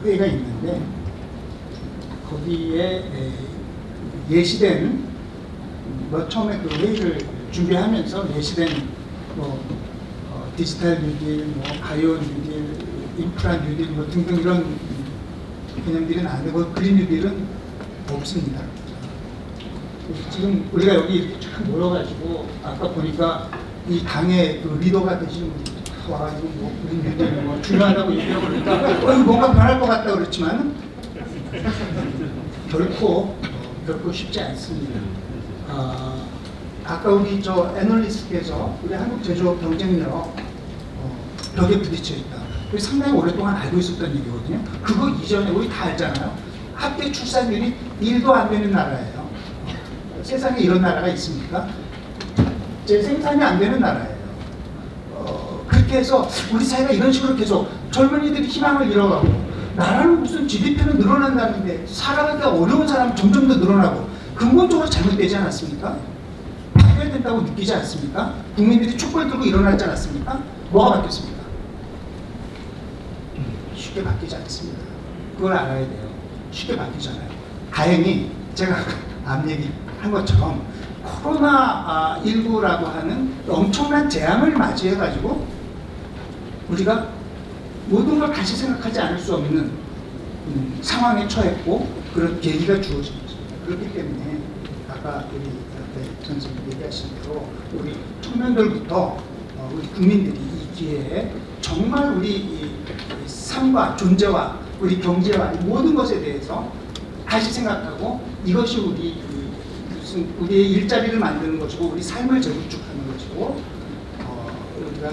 회의가 있는데 거기에 예시된 처음에 그 회의를 준비하면서 예시된 디지털 뉴딜, 바이오 뉴딜, 인프라 뉴딜 등등 이런 개념들이 나오고 그린 뉴딜은 없습니다. 지금 우리가 여기 이렇게 쫙 모여가지고 아까 보니까 이 당의 그 리더가 되시는 분이 와가지고 그린 뉴딜 중요하다고 얘기하고 그러니까 이거 뭔가 변할 것 같다 그렇지만 결코 쉽지 않습니다. 아까 우리 애널리스트께서 우리 한국 제조업 경쟁력 벽에 부딪혀 있다. 상당히 오랫동안 알고 있었던 얘기거든요. 그거 이전에 우리 다 알잖아요. 합계 출산율이 1도 안 되는 나라예요. 세상에 이런 나라가 있습니까? 생산이 안 되는 나라예요. 그렇게 해서 우리 사회가 이런 식으로 계속 젊은이들이 희망을 잃어가고 나라는 무슨 GDP는 늘어난다는데 살아가기가 어려운 사람은 점점 더 늘어나고 근본적으로 잘못되지 않았습니까? 바뀌어야 된다고 느끼지 않습니까? 국민들이 촛불 들고 일어나지 않았습니까? 뭐가 바뀌었습니까? 쉽게 바뀌지 않습니다. 그걸 알아야 돼요. 쉽게 바뀌잖아요. 다행히 제가 앞 얘기한 것처럼 코로나19라고 하는 엄청난 재앙을 맞이해가지고 우리가 모든 걸 다시 생각하지 않을 수 없는 상황에 처했고 그런 계기가 주어진 거죠. 그렇기 때문에 아까 우리 선생님 얘기하신 대로 우리 청년들부터 우리 국민들이 이 기회에 정말 우리 삶과 존재와 우리 경제와 모든 것에 대해서 다시 생각하고 이것이 우리의 일자리를 만드는 것이고 우리 삶을 재구축하는 것이고 우리가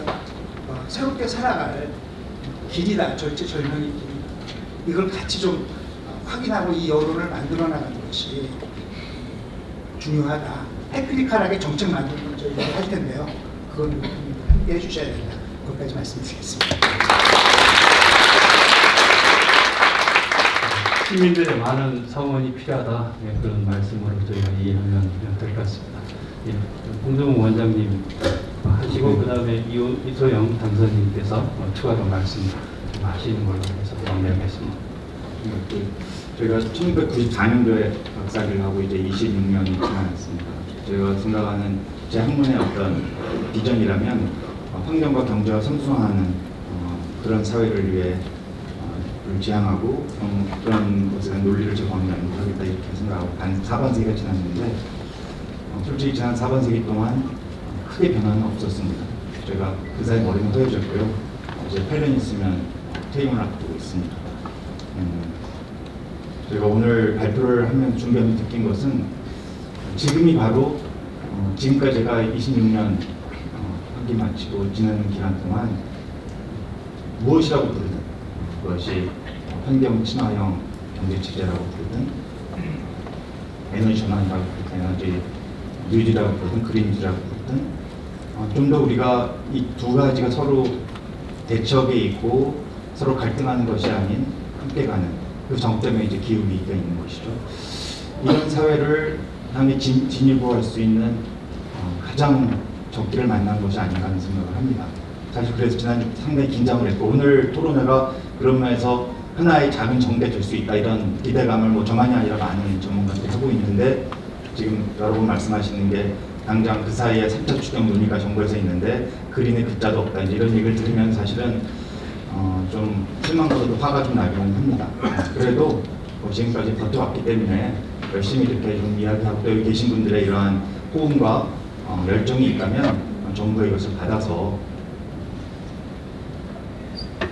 새롭게 살아갈 길이다. 절체절명의 길이다. 이걸 같이 좀 확인하고 이 여론을 만들어 나가는 것이 중요하다. 테크니컬하게 정책 만드는 건 저희가 할 텐데요. 그건 함께 해주셔야 된다. 거기까지 말씀드리겠습니다. 시민들의 많은 성원이 필요하다. 그런 말씀으로 저희가 이해하면 될 것 같습니다. 홍정우 원장님 하시고 그 다음에 이소영 당선인께서 추가로 말씀하시는 걸로 해서 마무리하겠습니다. 저희가 1994년도에 박사를 하고 이제 26년이 지났습니다. 제가 생각하는 제 학문의 어떤 비전이라면 환경과 경제가 성숙하는 그런 사회를 위해 지향하고 그런 것에 대한 논리를 제공하는 연구하겠다 이렇게 생각하고 4반세기가 지났는데 솔직히 지난 4반세기 동안 크게 변화는 없었습니다. 제가 그 사이 머리는 허해졌고요. 이제 8년 있으면 퇴임을 앞두고 있습니다. 제가 오늘 발표를 하면서 준비하면서 느낀 것은 지금이 바로 지금까지 제가 26년 학기 마치고 지난 기간 동안 무엇이라고 부르든 그것이 환경 친화형 경제체제라고 부르든 에너지 전환이라고 부르든 에너지 뉴딜이라고 부르든 그린이라고 부르든 좀 더 우리가 이 두 가지가 서로 대척에 있고 서로 갈등하는 것이 아닌 함께 가는 그 정점에 이제 기후위기가 있는 것이죠. 이런 사회를 당에 진입할 수 있는 가장 적기를 만난 것이 아닌가 하는 생각을 합니다. 사실 그래서 지난주 상당히 긴장을 했고 오늘 토론회가 그런 면에서 하나의 작은 정대 될 수 있다 이런 기대감을 저만이 아니라 많은 전문가들이 하고 있는데 지금 여러분 말씀하시는 게 당장 그 사이에 3차 추경 논의가 정부에서 있는데 그린의 글자도 없다 이런 얘기를 들으면 사실은 좀 실망보다도 화가 좀 나기는 합니다. 그래도 지금까지 버텨왔기 때문에 열심히 이렇게 좀 이야기하고 또 여기 계신 분들의 이러한 호응과 열정이 있다면 정부의 이것을 받아서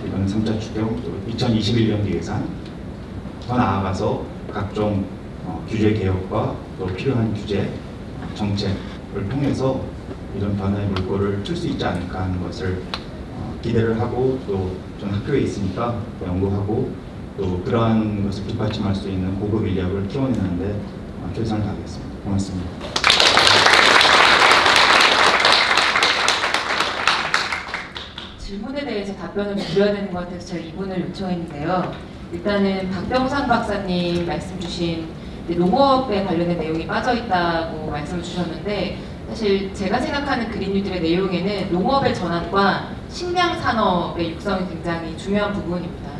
이번 3차 추경 또 2021년도 예산 더 나아가서 각종 규제 개혁과 또 필요한 규제 정책을 통해서 이런 변화의 물꼬를 틀 수 있지 않을까 하는 것을 기대를 하고 또 전 학교에 있으니까 연구하고 또 그러한 것을 뒷받침할 수 있는 고급 인력을 키워내는데 최선을 다하겠습니다. 고맙습니다. 질문에 대해서 답변을 드려야 되는 것 같아서 제가 이분을 요청했는데요. 일단은 박병상 박사님 말씀 주신 농업에 관련된 내용이 빠져 있다고 말씀을 주셨는데, 사실 제가 생각하는 그린 뉴딜의 내용에는 농업의 전환과 식량 산업의 육성이 굉장히 중요한 부분입니다.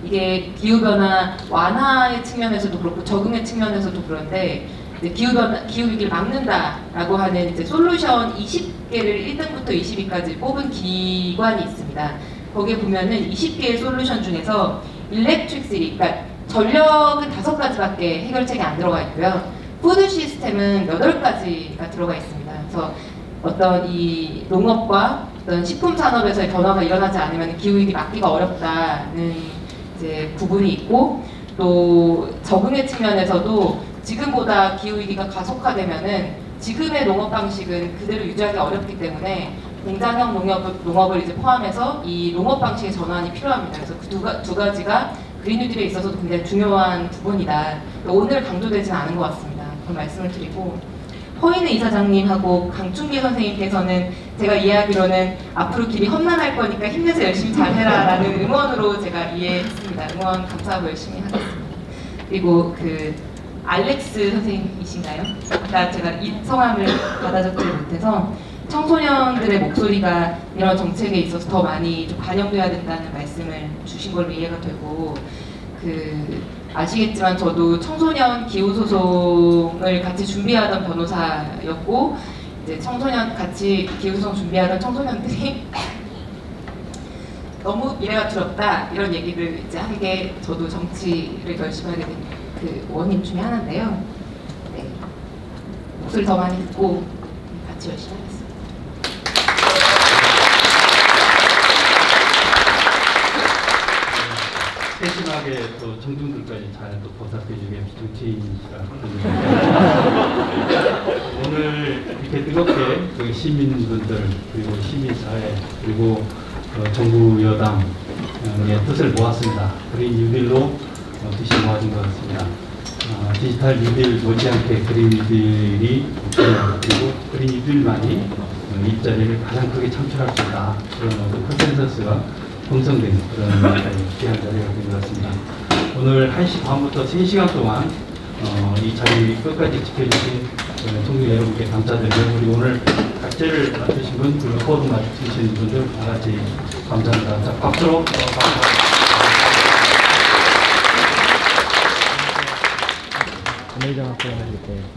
이게 기후변화 완화의 측면에서도 그렇고 적응의 측면에서도 그런데, 기후 위기를 막는다라고 하는 이제 솔루션 20개를 1등부터 20위까지 뽑은 기관이 있습니다. 거기에 보면은 20개의 솔루션 중에서 일렉트릭시티, 그러니까 전력은 5가지밖에 해결책이 안 들어가 있고요. 푸드 시스템은 8가지가 들어가 있습니다. 그래서 어떤 이 농업과 어떤 식품 산업에서의 변화가 일어나지 않으면 기후위기 막기가 어렵다는 이제 부분이 있고, 또 적응의 측면에서도 지금보다 기후위기가 가속화되면은 지금의 농업 방식은 그대로 유지하기 어렵기 때문에 공장형 농업을 이제 포함해서 이 농업 방식의 전환이 필요합니다. 그래서 그 두 가지가 그린 뉴딜에 있어서도 굉장히 중요한 부분이다. 오늘 강조되지는 않은 것 같습니다. 그런 말씀을 드리고, 허인의 이사장님하고 강충기 선생님께서는 제가 이해하기로는 앞으로 길이 험난할 거니까 힘내서 열심히 잘해라 라는 응원으로 제가 이해했습니다. 응원 감사하고 열심히 하겠습니다. 그리고 그 알렉스 선생님이신가요? 아까 제가 이 성함을 받아 적지를 못해서 청소년들의 목소리가 이런 정책에 있어서 더 많이 좀 반영돼야 된다는 말씀을 주신 걸로 이해가 되고, 아시겠지만 저도 청소년 기후 소송을 같이 준비하던 변호사였고, 이제 청소년 같이 기후 소송 준비하던 청소년들이 너무 미래가 두렵다 이런 얘기를 이제 한 게 저도 정치를 결심하게 된 그 원인 중에 하나인데요. 네. 목소리 더 많이 듣고 같이 열심히 하겠습니다. 세심하게 또 청중들까지 잘 또 보살펴주게 정치인이시라 오늘 이렇게 뜨겁게 그 시민분들 그리고 시민사회 그리고 정부 여당의 뜻을 모았습니다. 그린 뉴딜로 뜻이 모아진 것 같습니다. 디지털 뉴딜 못지않게 그린 뉴딜이 그리고 그린 뉴딜만이 일자리를 가장 크게 창출할 수 있다. 그런 컨센서스가 형성된 그런 귀한 자리가 된 것 같습니다. 오늘 1시 반부터 3시간 동안 이 자리 끝까지 지켜주신 청중 여러분께 감사드리고, 그리고 오늘 각제를 맡으신 분, 그리고 포럼 맡으신 분들 다 같이 감사합니다. 자, 박수로 감사합니다.